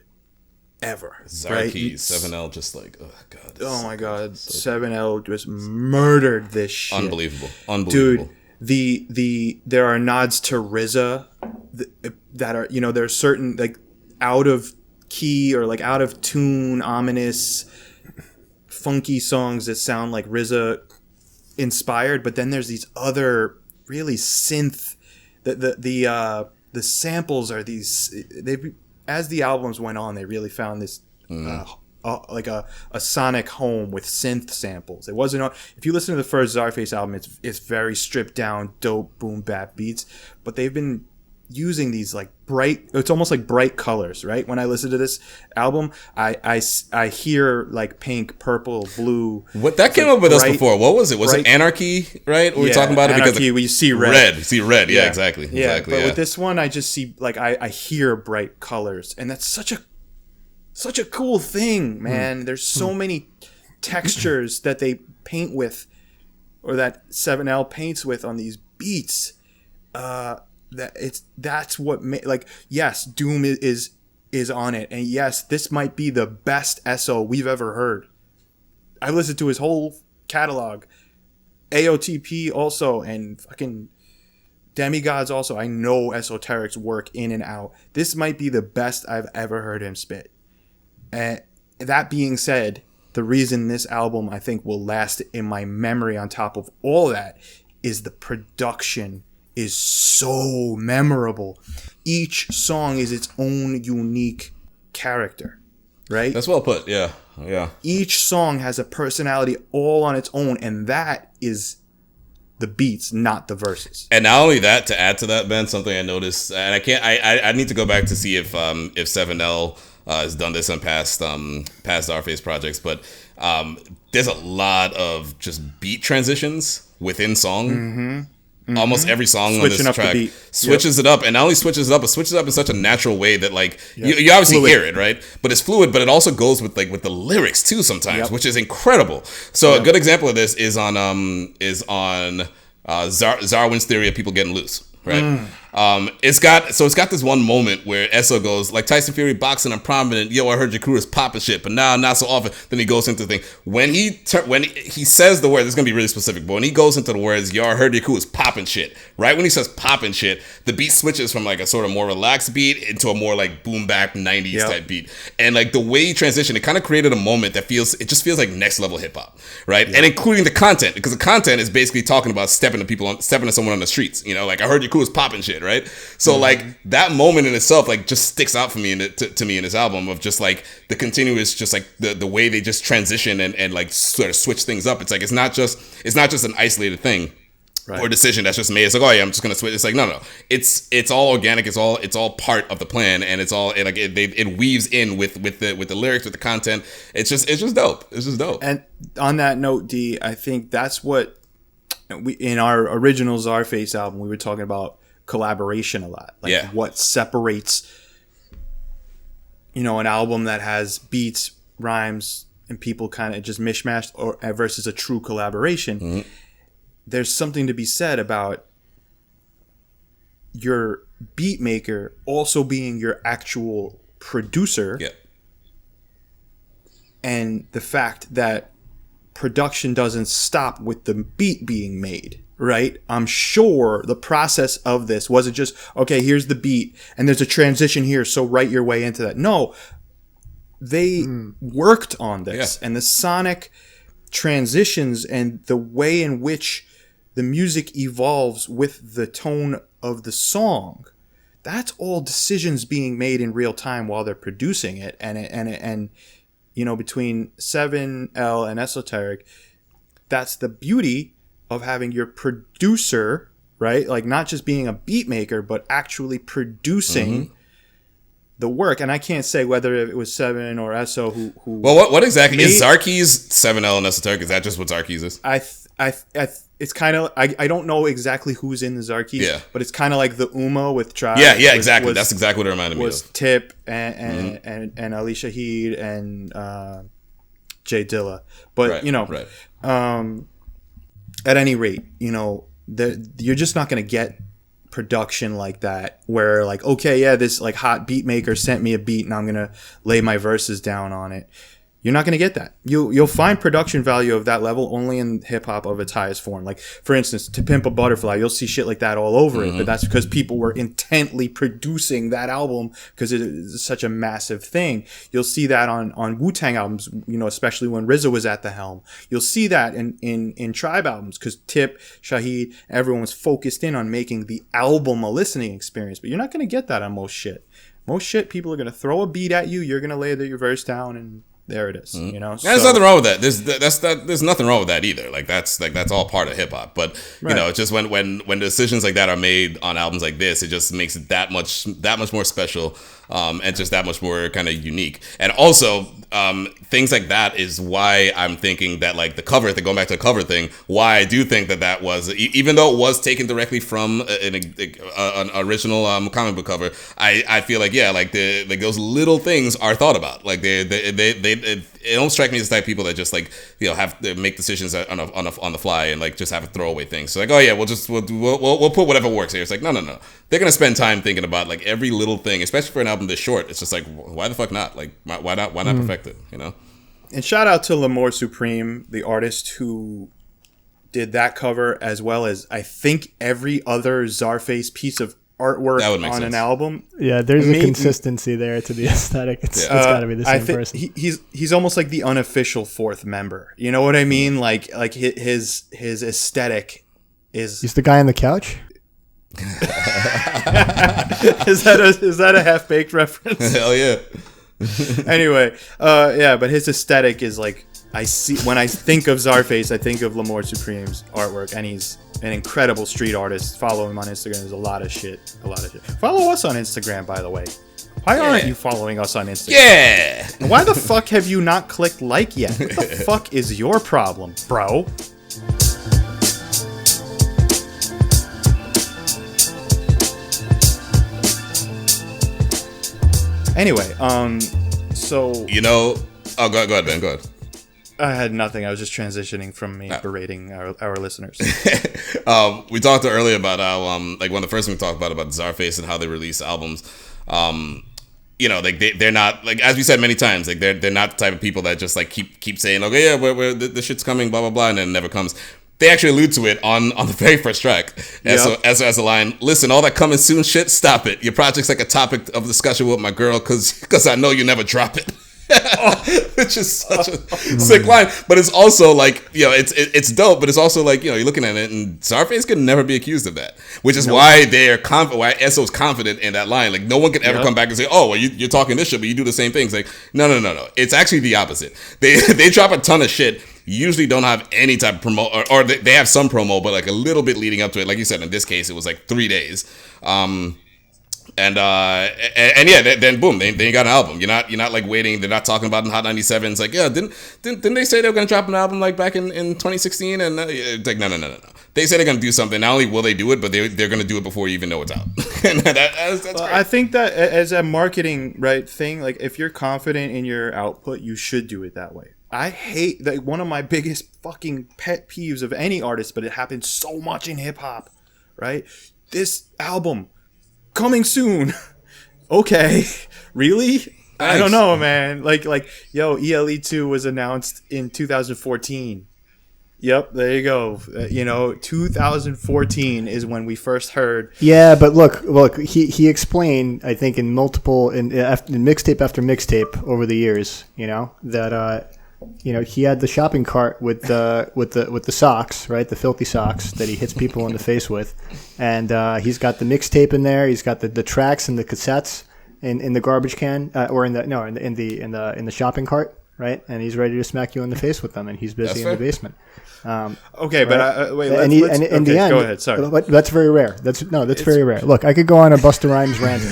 [SPEAKER 2] ever.
[SPEAKER 1] Zarky,
[SPEAKER 2] right?
[SPEAKER 1] 7L, just like, oh God.
[SPEAKER 2] Oh my God. 7L just murdered this shit.
[SPEAKER 1] Unbelievable.
[SPEAKER 2] Dude, there are nods to RZA that are, there's certain like out of key or like out of tune, ominous, funky songs that sound like RZA inspired, but then there's these other really synth, the samples are these, as the albums went on, they really found this like a sonic home with synth samples. It wasn't, if you listen to the first Czarface album, it's very stripped down, dope, boom bap beats, but they've been using these like bright, it's almost like bright colors, right? When I listen to this album, I hear like pink, purple, blue.
[SPEAKER 1] What that came up with us before? What was it? Was it Anarchy? Right? We were talking about
[SPEAKER 2] Anarchy,
[SPEAKER 1] it because
[SPEAKER 2] you see red.
[SPEAKER 1] See red. Yeah, exactly.
[SPEAKER 2] Yeah, but with this one, I just see like I hear bright colors, and that's such a cool thing, man. There's so many textures that they paint with, or that 7L paints with on these beats. That's what yes, Doom is is on it. And yes, this might be the best SO we've ever heard. I listened to his whole catalog. AOTP also, and fucking Demigods also. I know Esoteric's work in and out. This might be the best I've ever heard him spit. That being said, the reason this album I think will last in my memory on top of all that is the production is so memorable. Each song is its own unique character, right?
[SPEAKER 1] That's well put. Yeah.
[SPEAKER 2] Each song has a personality all on its own, and that is the beats, not the verses.
[SPEAKER 1] And not only that, to add to that, Ben, something I noticed, and I need to go back to see if 7L has done this on past Czarface projects, but there's a lot of just beat transitions within song. Mm-hmm. Almost every song
[SPEAKER 2] switching
[SPEAKER 1] on this track switches it up, and not only switches it up, but switches it up in such a natural way that like you obviously hear it, right? But it's fluid, but it also goes with the lyrics too sometimes, which is incredible. So a good example of this is on Zarwin's Theory of People Getting Loose, right? It's got this one moment where Esso goes like, Tyson Fury boxing, I'm prominent. Yo, I heard your crew is popping shit, but now not so often. Then he goes into the thing when he says the word. This is gonna be really specific, but when he goes into the words, yo, I heard your crew is popping shit. Right when he says popping shit, the beat switches from like a sort of more relaxed beat into a more like boom bap 90s type beat, and like the way he transitioned, it kind of created a moment that just feels like next level hip hop, right? And including the content, because the content is basically talking about stepping to someone on the streets. You know, like I heard your crew is popping shit, right? So like that moment in itself like just sticks out for me to me in this album of just like the continuous, just like the way they just transition and like sort of switch things up. It's like it's not just an isolated thing or decision that's just made. It's like, oh yeah, I'm just gonna switch. It's like no, it's all organic. It's all part of the plan, and it weaves in with the lyrics, with the content. It's just dope. It's just dope.
[SPEAKER 2] And on that note, D, I think that's what we in our original Czarface album we were talking about. Collaboration a lot, like what separates an album that has beats, rhymes, and people kind of just mishmashed or versus a true collaboration. There's something to be said about your beat maker also being your actual producer, and the fact that production doesn't stop with the beat being made. Right? I'm sure the process of this wasn't just, okay, here's the beat and there's a transition here, so write your way into that. No, they worked on this and the sonic transitions and the way in which the music evolves with the tone of the song. That's all decisions being made in real time while they're producing it. And between 7L and Esoteric, that's the beauty of having your producer, right? Like not just being a beat maker, but actually producing the work. And I can't say whether it was 7 or SO who
[SPEAKER 1] well, what exactly is Zarkeys 7L and Esoteric? Is that just what Zarkeys is?
[SPEAKER 2] It's kind of I don't know exactly who's in the Zarkeys, but it's kind of like the Uma with Tribe.
[SPEAKER 1] Yeah, exactly. That's exactly what it reminded me of.
[SPEAKER 2] Was Tip and Alicia Heed and Jay Dilla. But at any rate, you're just not going to get production like that where like, okay, yeah, this like hot beat maker sent me a beat and I'm going to lay my verses down on it. You're not going to get that. You'll find production value of that level only in hip hop of its highest form. Like, for instance, To Pimp a Butterfly, you'll see shit like that all over it. But that's because people were intently producing that album because it is such a massive thing. You'll see that on Wu-Tang albums, especially when RZA was at the helm. You'll see that in Tribe albums because Tip, Shaheed, everyone was focused in on making the album a listening experience. But you're not going to get that on most shit. Most shit, people are going to throw a beat at you. You're going to lay your verse down and there it is.
[SPEAKER 1] There's nothing wrong with that. There's nothing wrong with that either. Like that's all part of hip hop. But it's just when decisions like that are made on albums like this, it just makes it that much more special, and just that much more kind of unique. And also, things like that is why I'm thinking that like the cover thing, going back to the cover thing, why I do think that was, even though it was taken directly from an original comic book cover, I feel like like those little things are thought about. Like they it don't strike me as the type of people that just like have to make decisions on the fly and like just have to throw away things. So like, oh yeah, we'll put whatever works here. It's like no, they're gonna spend time thinking about like every little thing, especially for an album this short. It's just like, why the fuck not? Like why not perfect it?
[SPEAKER 2] And shout out to L'Amour Supreme, the artist who did that cover, as well as I think every other Czarface piece of artwork on an album.
[SPEAKER 3] Yeah, there's a consistency there to the aesthetic. It's got to be the same person.
[SPEAKER 2] He's almost like the unofficial fourth member. You know what I mean? Like his aesthetic is.
[SPEAKER 3] He's the guy on the couch.
[SPEAKER 2] Is that a half baked reference?
[SPEAKER 1] Hell yeah.
[SPEAKER 2] Anyway, but his aesthetic is like, when I think of Czarface, I think of L'Amour Supreme's artwork, and he's an incredible street artist. Follow him on Instagram. There's a lot of shit. Follow us on Instagram, by the way. Why aren't you following us on Instagram?
[SPEAKER 1] Yeah.
[SPEAKER 2] Why the fuck have you not clicked like yet? What the fuck is your problem, bro? Anyway, so
[SPEAKER 1] oh, go ahead, Ben. Go ahead.
[SPEAKER 2] I had nothing. I was just transitioning from me berating our listeners.
[SPEAKER 1] We talked earlier about how like one of the first things we talked about Czarface and how they release albums. Like they're not, like, as we said many times, like they're not the type of people that just like keep saying, okay, yeah, the shit's coming, blah blah blah, and then it never comes. They actually allude to it on the very first track as a line. Listen, all that coming soon shit, stop it. Your project's like a topic of discussion with my girl because I know you never drop it. Which is such a sick line, but it's also like, it's dope, but it's also like, you're looking at it and Czarface can never be accused of that, which is why they're why SO's confident in that line. Like no one can ever come back and say, oh, well, you're talking this shit, but you do the same things. Like no, it's actually the opposite. They drop a ton of shit, usually don't have any type of promo, or they have some promo, but like a little bit leading up to it. Like you said, in this case, it was like 3 days. And then boom, they got an album. You're not like waiting. They're not talking about in Hot 97. It's like, yeah, didn't they say they were gonna drop an album like back in 2016? And it's like, no. They said they're gonna do something. Not only will they do it, but they're gonna do it before you even know it's out. And that's great.
[SPEAKER 2] I think that as a marketing thing, like if you're confident in your output, you should do it that way. I hate that. One of my biggest fucking pet peeves of any artist, but it happens so much in hip hop, right? This album coming soon. Okay, really? Thanks. I don't know, man. Like, yo, ELE2 was announced in 2014. Yep, there you go. 2014 is when we first heard.
[SPEAKER 3] Yeah, but look, he explained, I think, in mixtape after mixtape over the years, that he had the shopping cart with the socks, right? The filthy socks that he hits people in the face with, and he's got the mixtape in there. He's got the tracks and the cassettes in the garbage can, or in the shopping cart, right? And he's ready to smack you in the face with them, and he's busy in the basement.
[SPEAKER 2] Okay,
[SPEAKER 3] right?
[SPEAKER 2] But wait.
[SPEAKER 3] In the end,
[SPEAKER 2] go ahead. Sorry,
[SPEAKER 3] that's very rare. That's very rare. Look, I could go on a Busta Rhymes rant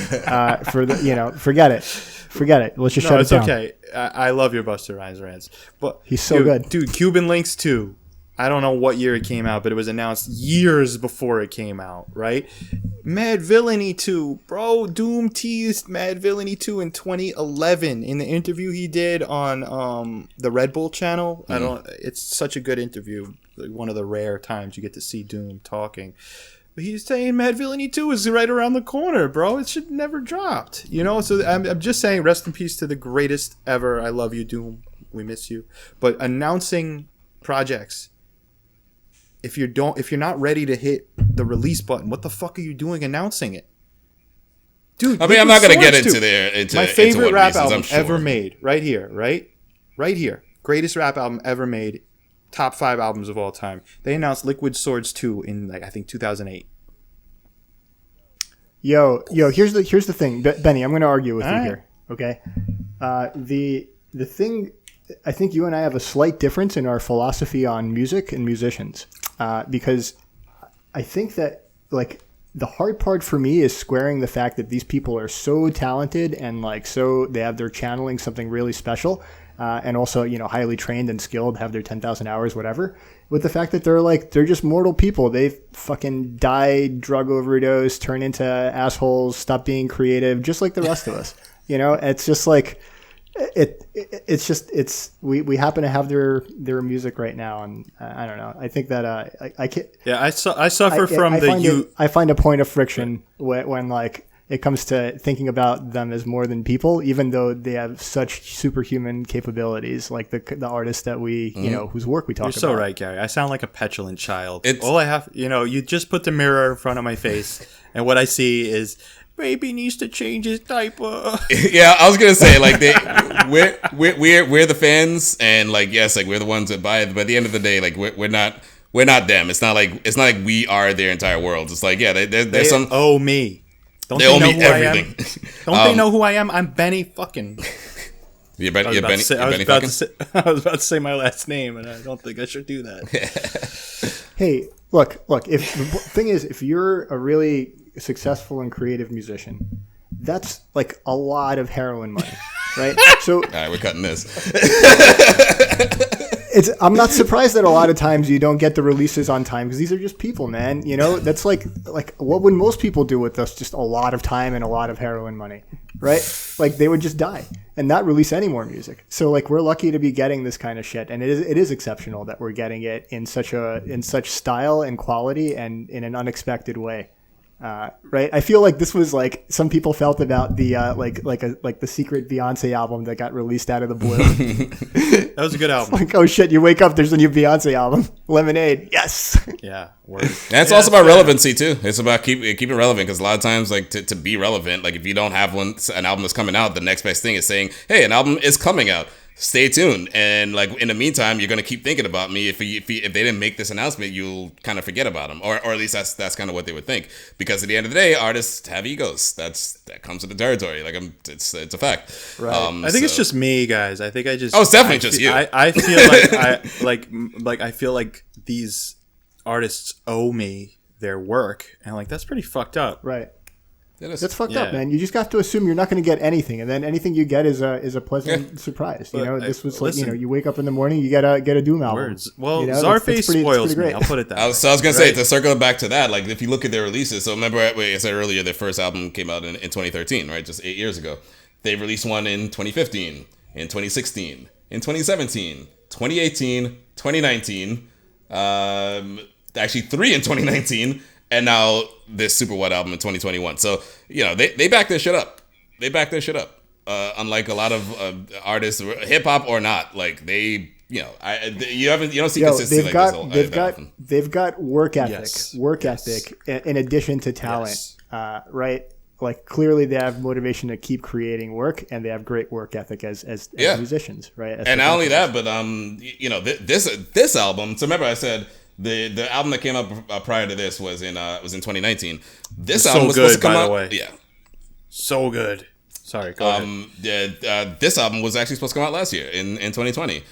[SPEAKER 3] forget it. Let's just shut it down.
[SPEAKER 2] It's okay. I love your Busta Rhymes rants, but
[SPEAKER 3] he's so good,
[SPEAKER 2] dude. Cuban Links 2. I don't know what year it came out, but it was announced years before it came out, right? Mad Villainy 2, bro. Doom teased Mad Villainy 2 in 2011 in the interview he did on the Red Bull channel. It's such a good interview. Like one of the rare times you get to see Doom talking. But he's saying Mad Villainy 2 is right around the corner, bro. It should never dropped. So I'm just saying, rest in peace to the greatest ever. I love you, Doom. We miss you. But announcing projects, if you're not ready to hit the release button, what the fuck are you doing announcing it? Dude,
[SPEAKER 1] I mean, I'm not going to get into
[SPEAKER 2] my favorite
[SPEAKER 1] into
[SPEAKER 2] rap
[SPEAKER 1] reasons,
[SPEAKER 2] album ever made. Right here. Right here. Greatest rap album ever made. Top 5 albums of all time. They announced Liquid Swords 2 in I think 2008.
[SPEAKER 3] Yo, here's the thing, Benny. I'm going to argue with you here. Okay, the thing, I think you and I have a slight difference in our philosophy on music and musicians, because I think that like the hard part for me is squaring the fact that these people are so talented and they're channeling something really special. And also, highly trained and skilled, have their 10,000 hours, whatever, with the fact that they're just mortal people. They've fucking died, drug overdose, turn into assholes, stop being creative, just like the rest of us. It's just like, it's we happen to have their music right now, and I don't know. I think that I can't.
[SPEAKER 2] Yeah, I suffer from
[SPEAKER 3] I find a point of friction when like it comes to thinking about them as more than people, even though they have such superhuman capabilities, like the artists that we whose work we talk about.
[SPEAKER 2] You're so right, Gary. I sound like a petulant child. All I have, you just put the mirror in front of my face, and what I see is. Baby needs to change his diaper.
[SPEAKER 1] Yeah, I was gonna say like we're the fans, and like yes, like we're the ones that buy it. But at the end of the day, like we're not them. It's not like we are their entire world. It's like there's some
[SPEAKER 2] owe me. Don't
[SPEAKER 1] they owe me everything.
[SPEAKER 2] Don't they know who I am? I'm Benny fucking.
[SPEAKER 1] I was
[SPEAKER 2] about to say my last name, and I don't think I should do that.
[SPEAKER 3] Hey, look. If the thing is, if you're a really successful and creative musician, that's like a lot of heroin money, right? So,
[SPEAKER 1] all right, we're cutting this.
[SPEAKER 3] I'm not surprised that a lot of times you don't get the releases on time because these are just people, man. That's like what would most people do with us? Just a lot of time and a lot of heroin money, right? Like they would just die and not release any more music. So like we're lucky to be getting this kind of shit, and it is exceptional that we're getting it in such style and quality and in an unexpected way. Right, I feel like this was like some people felt about the like the secret Beyonce album that got released out of the blue.
[SPEAKER 2] That was a good album.
[SPEAKER 3] Like, oh shit, you wake up, there's a new Beyonce album, Lemonade. Yes.
[SPEAKER 2] Yeah, word.
[SPEAKER 1] And it's also about relevancy too. It's about keeping it relevant because a lot of times, like to be relevant, like if you don't have an album that's coming out, the next best thing is saying, "Hey, an album is coming out. Stay tuned." And like in the meantime, you're gonna keep thinking about me. If they didn't make this announcement, you'll kind of forget about them, or at least that's kind of what they would think. Because at the end of the day, artists have egos. That comes with the territory. Like it's a fact.
[SPEAKER 3] Right.
[SPEAKER 2] I think it's just me, guys. I think I just.
[SPEAKER 1] Oh, it's definitely just you.
[SPEAKER 2] I feel like I feel like these artists owe me their work, and like that's pretty fucked up.
[SPEAKER 3] Right. That's fucked up, man. You just have to assume you're not going to get anything, and then anything you get is a pleasant surprise. This was like you wake up in the morning, you get a Doom album.
[SPEAKER 2] Words. Well, Czarface spoils me. I'll put it that way.
[SPEAKER 1] I was going to say, to circle back to that, like if you look at their releases, so remember I said earlier their first album came out in 2013, right? Just 8 years ago. They released one in 2015, in 2016, in 2017, 2018, 2019, actually 3 in 2019. And now this Super What album in 2021. So, they back their shit up. Unlike a lot of artists, hip hop or not, like they, you don't see consistency like this.
[SPEAKER 3] They've got work ethic,
[SPEAKER 2] Yes.
[SPEAKER 3] in addition to talent, right? Like clearly they have motivation to keep creating work, and they have great work ethic as musicians, right?
[SPEAKER 1] And not only that, but this album. So remember, I said. The album that came out prior to this was in 2019. This album was supposed to come out. By the way. Yeah,
[SPEAKER 2] so good. Sorry, go ahead.
[SPEAKER 1] This album was actually supposed to come out last year in 2020. It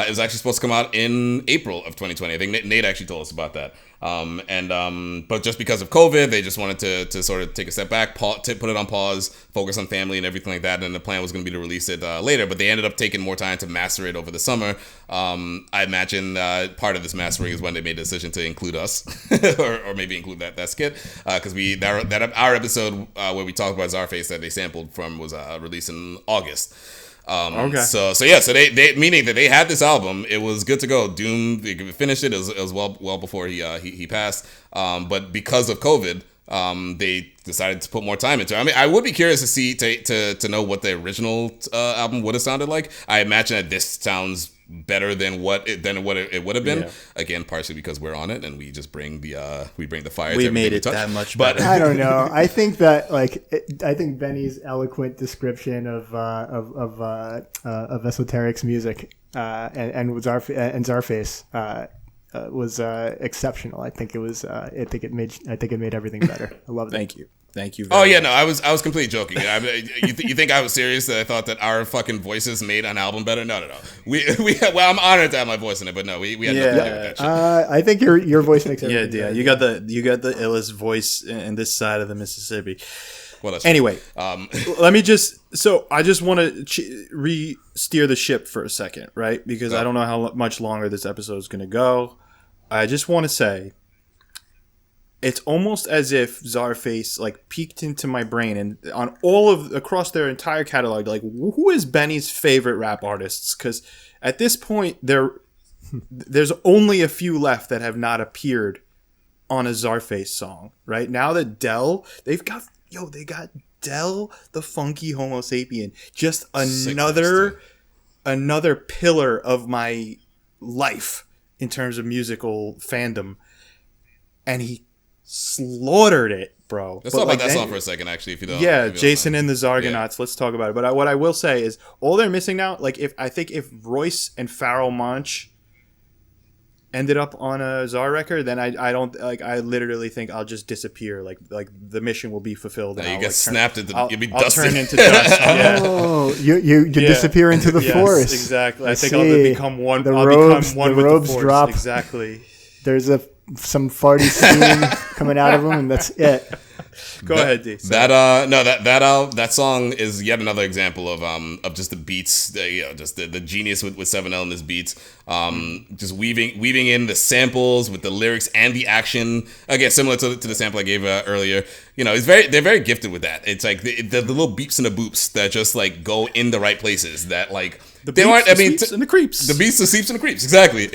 [SPEAKER 1] was actually supposed to come out in April of 2020. I think Nate actually told us about that. But just because of COVID, they just wanted to sort of take a step back, put it on pause, focus on family and everything like that. And the plan was going to be to release it later, but they ended up taking more time to master it over the summer. I imagine part of this mastering is when they made the decision to include us, or maybe include that skit, because our episode where we talked about Czarface that they sampled from was released in August.
[SPEAKER 2] Okay.
[SPEAKER 1] So they meaning that they had this album. It was good to go. Doom, they finished it. It was well before he passed. But because of COVID, they decided to put more time into it. I mean, I would be curious to see to know what the original album would have sounded like. I imagine that this sounds better than what it would have been. Yeah. Again, partially because we're on it and we just bring the fire.
[SPEAKER 2] We made it that much
[SPEAKER 1] better.
[SPEAKER 2] But
[SPEAKER 3] I don't know. I think that I think Benny's eloquent description of Esoteric's music and Czarface was exceptional. I think it made everything better. I love that.
[SPEAKER 2] Thank you.
[SPEAKER 1] Oh yeah, no, I was completely joking. You think I was serious that I thought that our fucking voices made an album better? No. Well, I'm honored to have my voice in it, but no, we had nothing to do with that shit.
[SPEAKER 3] I think your voice makes everything.
[SPEAKER 2] Yeah, you got the illest voice in this side of the Mississippi.
[SPEAKER 1] Well,
[SPEAKER 2] anyway, let me I just want to re-steer the ship for a second, right? Because I don't know how much longer this episode is going to go. I just want to say, it's almost as if Czarface like peeked into my brain and on across their entire catalog, like who is Benny's favorite rap artists? Because at this point, there's only a few left that have not appeared on a Czarface song. Right now, that they got Del the Funky Homo Sapien, just another pillar of my life in terms of musical fandom, and he slaughtered it, bro.
[SPEAKER 1] Let's talk about that song for a second, actually, if you don't.
[SPEAKER 2] Yeah,
[SPEAKER 1] if you
[SPEAKER 2] Jason
[SPEAKER 1] don't
[SPEAKER 2] and the Zargonauts. Let's talk about it. But what I will say is, all they're missing now, like if Royce and Pharoah Monch ended up on a Czar record, then I don't like. I literally think I'll just disappear. Like the mission will be fulfilled.
[SPEAKER 1] you get snapped into. You'll be dusted.
[SPEAKER 2] I'll turn into dust. Yeah.
[SPEAKER 3] Oh, you disappear into the forest.
[SPEAKER 2] Exactly. I think
[SPEAKER 3] see.
[SPEAKER 2] I'll become one.
[SPEAKER 3] The
[SPEAKER 2] I'll
[SPEAKER 3] robes,
[SPEAKER 2] become one
[SPEAKER 3] the
[SPEAKER 2] with
[SPEAKER 3] robes
[SPEAKER 2] the force.
[SPEAKER 3] drop.
[SPEAKER 2] Exactly.
[SPEAKER 3] There's some farty steam coming out of them, and that's it.
[SPEAKER 2] Go ahead, D.
[SPEAKER 1] That song is yet another example of just the beats, just the genius with 7L and his beats, just weaving in the samples with the lyrics and the action. Again, similar to the sample I gave earlier. They're very gifted with that. It's like the little beeps and the boops that just like go in the right places. That like
[SPEAKER 2] the beeps and the creeps.
[SPEAKER 1] The beeps, the seeps, and the creeps. Exactly.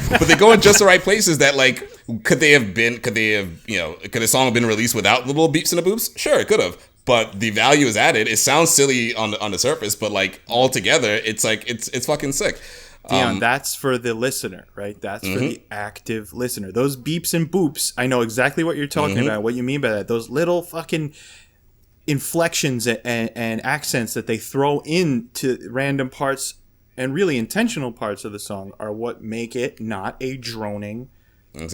[SPEAKER 1] But they go in just the right places. That like could the song have been released without the little beeps and the boops? Sure, it could have. But the value is added. It sounds silly on the surface, but like all together, it's like it's fucking sick.
[SPEAKER 2] Dion, that's for the listener, right? That's for the active listener. Those beeps and boops, I know exactly what you're talking about, what you mean by that. Those little fucking inflections and accents that they throw into random parts and really intentional parts of the song are what make it not a droning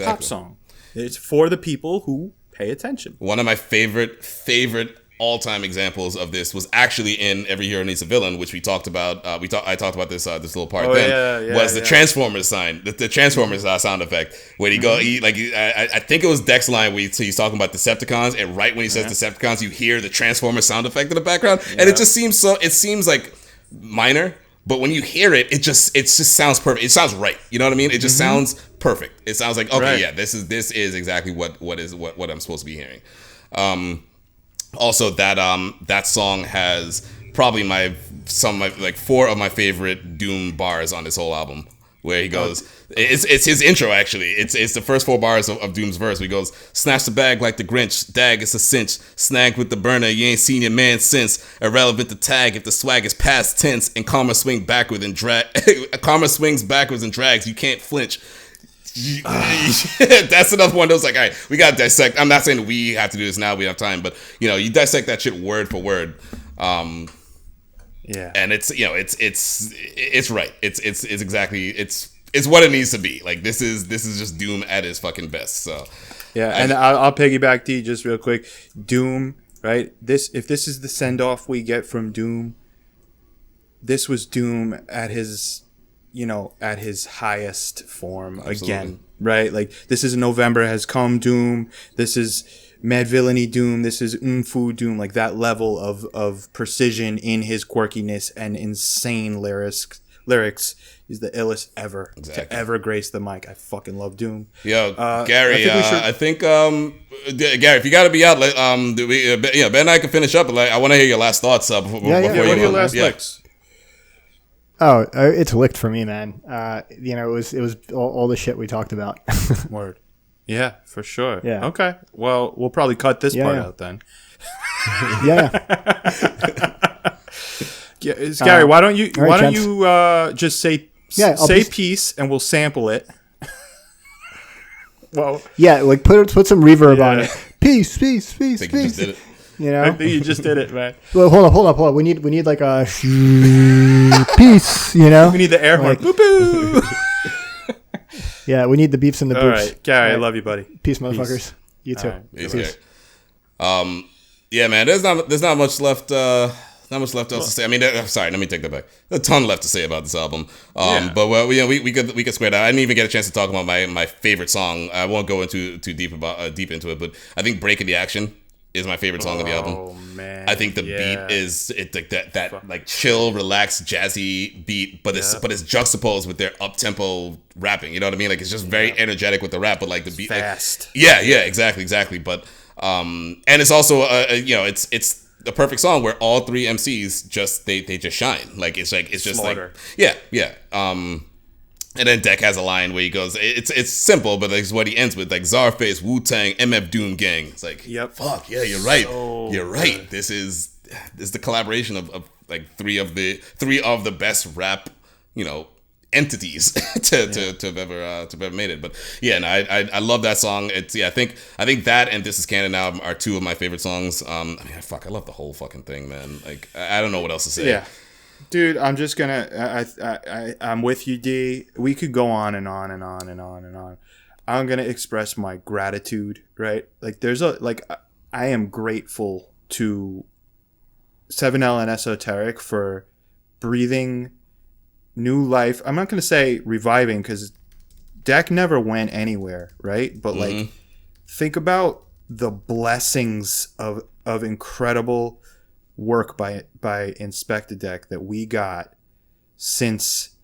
[SPEAKER 2] pop song. It's for the people who pay attention.
[SPEAKER 1] One of my favorite all-time examples of this was actually in Every Hero Needs a Villain, which we talked about. I talked about this little part. Was the Transformers sign, the Transformers sound effect, when I think it was Dex line where he's talking about Decepticons, and right when he says Decepticons, you hear the Transformers sound effect in the background, and it just seems like minor. But when you hear it, it just sounds perfect. It sounds right. You know what I mean? It just sounds perfect. It sounds like, okay, yeah, this is exactly what I'm supposed to be hearing. Also, that song has probably four of my favorite Doom bars on this whole album, where he goes, it's his intro actually. It's the first four bars of Doom's verse. Where he goes, snatch the bag like the Grinch, dag it's a cinch, snagged with the burner, you ain't seen your man since. Irrelevant to tag if the swag is past tense, and karma swings backwards and drags, you can't flinch. That's another one that was like, all right, we gotta dissect. I'm not saying that we have to do this now, we have time, but you dissect that shit word for word. And it's right. It's exactly it's what it needs to be. Like this is just Doom at his fucking best. So
[SPEAKER 2] and I'll piggyback D just real quick. Doom, right? If this is the send off we get from Doom, this was Doom at his highest form. Absolutely. Again, right? Like this is November Has Come Doom. This is Mad Villainy Doom. This is Fu Doom. Like that level of precision in his quirkiness and insane lyrics is the illest ever to ever grace the mic. I fucking love Doom.
[SPEAKER 1] Yo, Gary, I think Gary, if you gotta be out, Ben and I can finish up. But I want to hear your last thoughts before
[SPEAKER 2] what are your last licks?
[SPEAKER 3] Oh, it's licked for me, man. It was all the shit we talked about.
[SPEAKER 2] Word. Yeah, for sure.
[SPEAKER 3] Yeah.
[SPEAKER 2] Okay. Well, we'll probably cut this part out then. Gary, why don't you just say peace and we'll sample it.
[SPEAKER 3] Well, yeah, like put some reverb on it. Peace, peace, peace,
[SPEAKER 1] I think
[SPEAKER 3] peace.
[SPEAKER 1] You just did it.
[SPEAKER 2] I think you just did it, man.
[SPEAKER 3] Well, hold up. We need like a peace. We
[SPEAKER 2] need the air horn. Boo-boo.
[SPEAKER 3] Yeah, we need the beeps and the boops.
[SPEAKER 2] All right, Gary, I love you, buddy.
[SPEAKER 3] Peace, motherfuckers. You too.
[SPEAKER 1] Right. Peace. Yeah, man. There's not much left. Not much left else to say. I mean, sorry, let me take that back. There's a ton left to say about this album. But we could square that. I didn't even get a chance to talk about my favorite song. I won't go into too deep into it, but I think "Breaking the Action" is my favorite song on the album.
[SPEAKER 2] Oh man!
[SPEAKER 1] I think the beat is like that like chill, relaxed, jazzy beat, but it's juxtaposed with their up tempo rapping. You know what I mean? Like it's just very energetic with the rap, but like the beat,
[SPEAKER 2] fast.
[SPEAKER 1] Like, exactly. But and it's also it's the perfect song where all three MCs just they just shine. Like it's just
[SPEAKER 2] Slaughter.
[SPEAKER 1] Like And then Deck has a line where he goes, it's simple, but it's what he ends with, like Czarface, Wu-Tang, MF Doom gang. It's like, fuck, yeah, you're right.
[SPEAKER 2] So
[SPEAKER 1] you're right. This is the collaboration of like three of the best rap, entities to have ever made it. But yeah, and I love that song. It's I think that and This Is Canon album are two of my favorite songs. I love the whole fucking thing, man. Like I don't know what else to say.
[SPEAKER 2] Yeah. Dude, I'm just gonna. I'm with you, D. We could go on and on and on and on and on. I'm gonna express my gratitude, right? Like, I am grateful to 7L and Esoteric for breathing new life. I'm not gonna say reviving because Deck never went anywhere, right? But like, think about the blessings of incredible work by Inspector Deck that we got since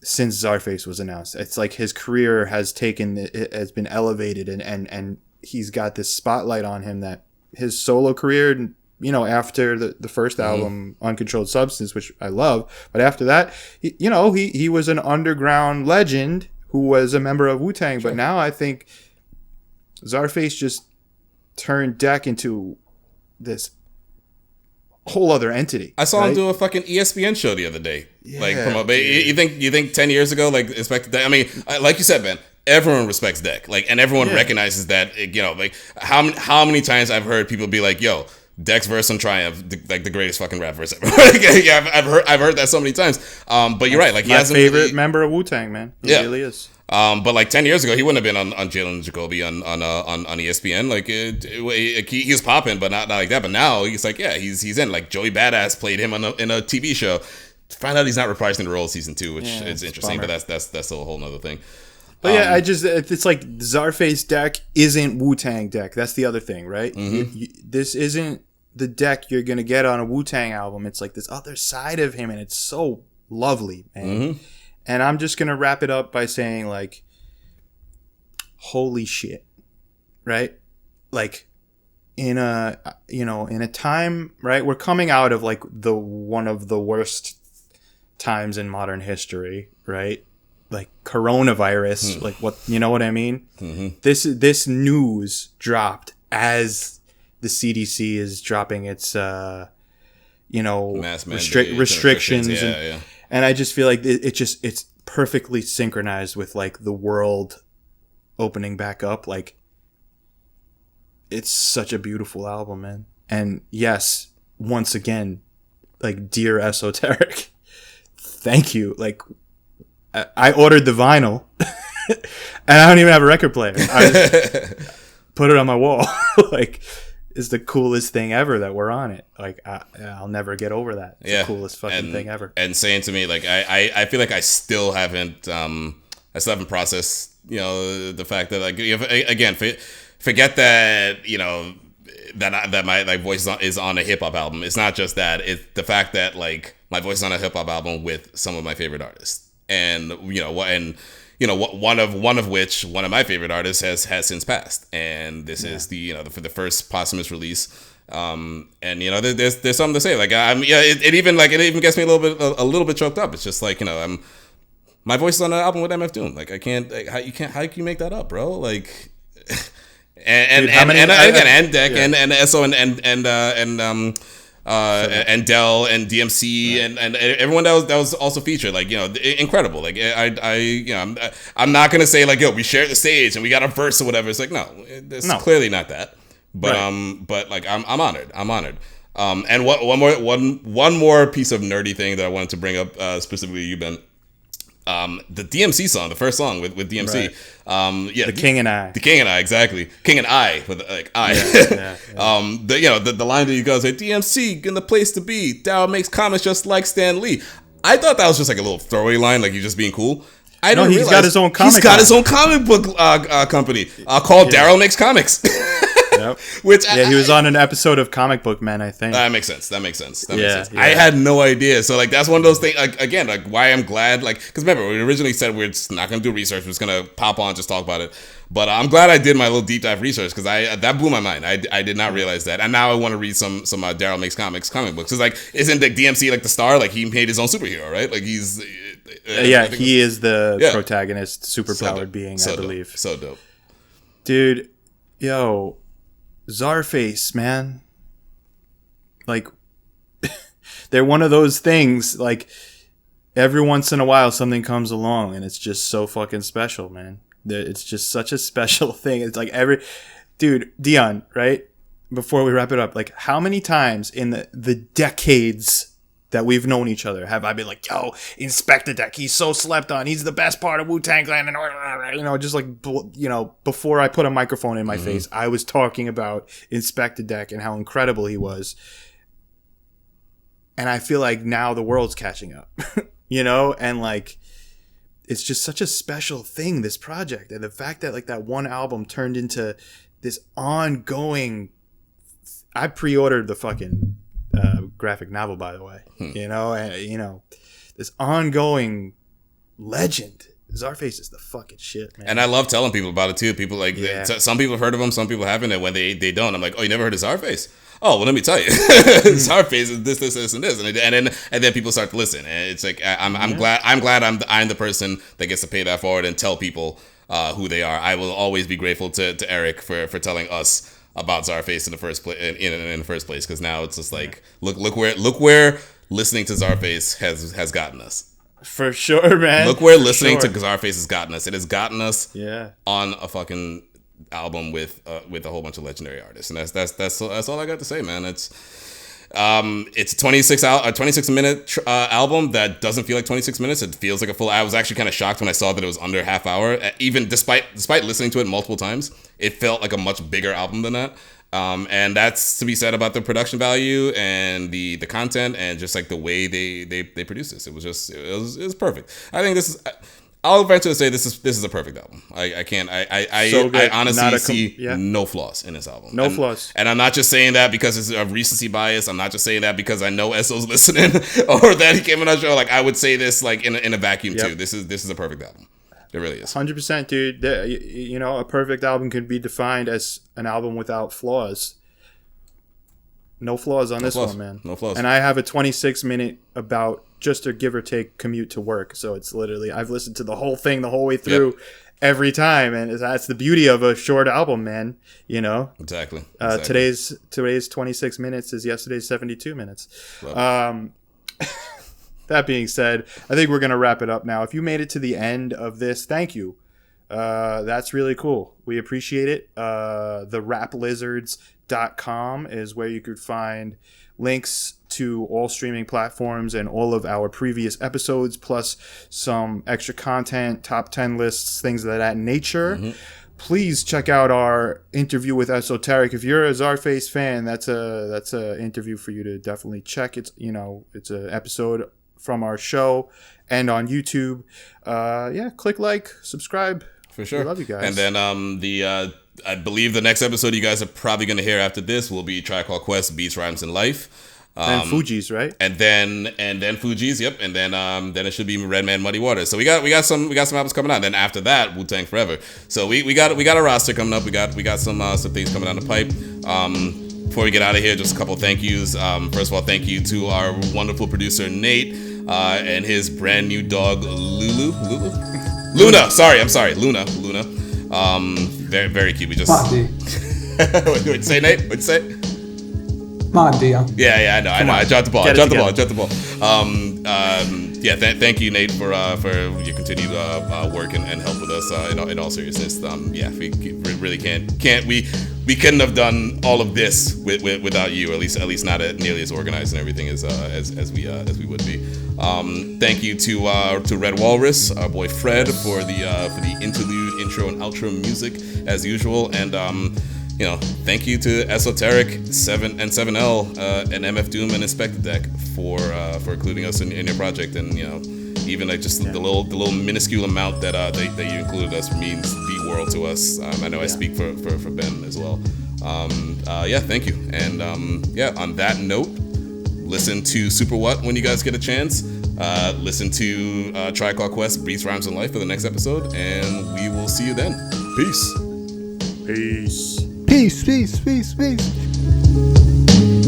[SPEAKER 2] Czarface was announced. It's like his career has been elevated and he's got this spotlight on him that his solo career, after the first album, Uncontrolled Substance, which I love, but after that, he was an underground legend who was a member of Wu-Tang. Sure. But now I think Czarface just turned Deck into this whole other entity.
[SPEAKER 1] I saw him do a fucking ESPN show the other day. Yeah, like, you think 10 years ago, like, expected that? I mean, like you said, man, everyone respects Deck, like, and everyone recognizes that. Like, how many times I've heard people be like, "Yo, Deck's verse on Triumph, the greatest fucking rap verse ever." I've heard that so many times. But you're right. Like, he has
[SPEAKER 2] my favorite member of Wu-Tang, man. He really is.
[SPEAKER 1] But like 10 years ago, he wouldn't have been on Jalen Jacoby on ESPN. Like he was popping, but not like that. But now he's like, he's in. Like Joey Badass played him in a TV show. Find out he's not reprising the role season 2, which is interesting. But that's a whole nother thing.
[SPEAKER 2] But it's like Czarface Deck isn't Wu-Tang Deck. That's the other thing, right? This isn't the Deck you're gonna get on a Wu-Tang album. It's like this other side of him, and it's so lovely, man. And I'm just going to wrap it up by saying, like, holy shit, right? Like, in a time, right? We're coming out of, like, one of the worst times in modern history, right? Like, coronavirus, like, what, you know what I mean? This news dropped as the CDC is dropping its, restrictions. And I just feel like it's perfectly synchronized with like the world opening back up. Like, it's such a beautiful album, man. And yes, once again, like, dear Esoteric, thank you. Like, I ordered the vinyl and I don't even have a record player. I just put it on my wall. Like, is the coolest thing ever that we're on it. Like, I'll never get over that. It's the coolest fucking thing ever.
[SPEAKER 1] And saying to me, like, I feel like I still haven't processed, the fact that, like, again, forget that, that my voice is on a hip hop album. It's not just that. It's the fact that, like, my voice is on a hip hop album with some of my favorite artists, and one of which one of my favorite artists has since passed, and this is the first posthumous release. And there's something to say. Like, it even gets me a little bit choked up. It's just like, my voice is on an album with MF Doom. Like, I can't, like, how can you make that up, bro? Like, and Deck and ESO and Dell and DMC and everyone that was also featured, like, incredible. Like, I'm not gonna say like, yo, we shared the stage and we got a verse or whatever. It's like, no, it's clearly not that. But but like, I'm honored. And one more piece of nerdy thing that I wanted to bring up, specifically you, Ben. The DMC song, the first song with DMC. Right.
[SPEAKER 2] The King and I.
[SPEAKER 1] The King and I, exactly. King and I, with like I. The line that you guys say, DMC in the place to be. Daryl makes comics just like Stan Lee. I thought that was just like a little throwaway line, like you just being cool.
[SPEAKER 2] He's got his own comic.
[SPEAKER 1] He's got his own comic book company called Daryl Makes Comics.
[SPEAKER 2] Yep.
[SPEAKER 1] Which
[SPEAKER 2] he was on an episode of Comic Book Men, I think.
[SPEAKER 1] That makes sense. That makes sense.
[SPEAKER 2] Yeah.
[SPEAKER 1] I had no idea. So like that's one of those things. Like, again, like why I'm glad. Like because remember we originally said we're just not gonna do research. We're just gonna pop on, just talk about it. But I'm glad I did my little deep dive research because that blew my mind. I did not realize that, and now I want to read some Daryl Makes Comics comic books. It's like isn't the DMC like the star? Like he made his own superhero, right? Like he's
[SPEAKER 2] he is the protagonist, superpowered being, I believe.
[SPEAKER 1] So dope,
[SPEAKER 2] dude. Yo, Czarface, man. Like they're one of those things. Like every once in a while, something comes along, and it's just so fucking special, man. It's just such a special thing. It's like dude, Dion, right? Before we wrap it up, like how many times in the decades that we've known each other have I been like, yo, Inspector Deck, he's so slept on. He's the best part of Wu-Tang Clan. And, just like, before I put a microphone in my face, I was talking about Inspector Deck and how incredible he was. And I feel like now the world's catching up, and like, it's just such a special thing, this project. And the fact that like that one album turned into this ongoing, I pre-ordered the fucking graphic novel, by the way, this ongoing legend. Czarface is the fucking shit, man.
[SPEAKER 1] And I love telling people about it too. People like some people have heard of him, some people haven't, and when they don't, I'm like, oh, you never heard of Czarface? Oh, well, let me tell you, Czarface is this, and this, and then people start to listen, and it's like I'm glad I'm the person that gets to pay that forward and tell people who they are. I will always be grateful to Eric for telling us about Czarface in the first place, in the first place, because now it's just like look where listening to Czarface has gotten us.
[SPEAKER 2] For sure, man.
[SPEAKER 1] Look where listening to Czarface has gotten us. It has gotten us on a fucking album with a whole bunch of legendary artists, and that's all I got to say, man. It's a 26 minute album that doesn't feel like 26 minutes. It feels like a full. I was actually kind of shocked when I saw that it was under half hour. Even despite listening to it multiple times, it felt like a much bigger album than that. And that's to be said about the production value and the content and just like the way they produced this. It was perfect. I think this is. I'll venture to say this is a perfect album. I honestly see no flaws in this album.
[SPEAKER 2] No flaws.
[SPEAKER 1] And I'm not just saying that because it's a recency bias. I'm not just saying that because I know Esso's listening or that he came on our show. Like I would say this like in a vacuum too. This is a perfect album. It really is.
[SPEAKER 2] 100%, dude. A perfect album can be defined as an album without flaws. No flaws on this one, man.
[SPEAKER 1] No flaws.
[SPEAKER 2] And I have a 26-minute about just a give or take commute to work. So it's literally, I've listened to the whole thing the whole way through every time. And that's the beauty of a short album, man.
[SPEAKER 1] Exactly.
[SPEAKER 2] Today's 26 minutes is yesterday's 72 minutes. That being said, I think we're going to wrap it up now. If you made it to the end of this, thank you. That's really cool. We appreciate it. Theraplizards.com is where you could find links to all streaming platforms and all of our previous episodes, plus some extra content, top 10 lists, things of that nature. Please check out our interview with Esoteric. If you're a Czarface fan, that's a interview for you to definitely check. It's it's an episode from our show and on YouTube. Click like, subscribe.
[SPEAKER 1] For sure.
[SPEAKER 2] We love you guys.
[SPEAKER 1] And then I believe the next episode you guys are probably going to hear after this will be Tribe Called Quest, Beats, Rhymes, and Life.
[SPEAKER 2] And Fugees, right?
[SPEAKER 1] And then Fugees, yep. And then it should be Redman, Muddy Waters. So we got some albums coming out. And then after that, Wu-Tang Forever. So we got a roster coming up. We got some things coming down the pipe. Before we get out of here, just a couple of thank yous. First of all, thank you to our wonderful producer Nate and his brand new dog Luna. Luna. Very, very cute. We just. What'd you say, Nate? What'd you say?
[SPEAKER 4] Dion.
[SPEAKER 1] Yeah, I know. I dropped the ball. Thank you, Nate, for your continued work and help with us in all seriousness. We really can't. We couldn't have done all of this without you. At least not nearly as organized and everything as we would be. Thank you to Red Walrus, our boy Fred, for the interlude, intro, and outro music as usual, and thank you to Esoteric 7L and MF Doom and Inspector Deck for including us in your project, and even like just the little minuscule amount that you included us means the world to us. I know I speak for Ben as well. Yeah, thank you. And yeah, on that note, listen to Super What when you guys get a chance. Listen to Tribe Called Quest, Beats, Rhymes, and Life for the next episode, and we will see you then. Peace.
[SPEAKER 2] Peace.
[SPEAKER 3] Peace, peace, peace, peace.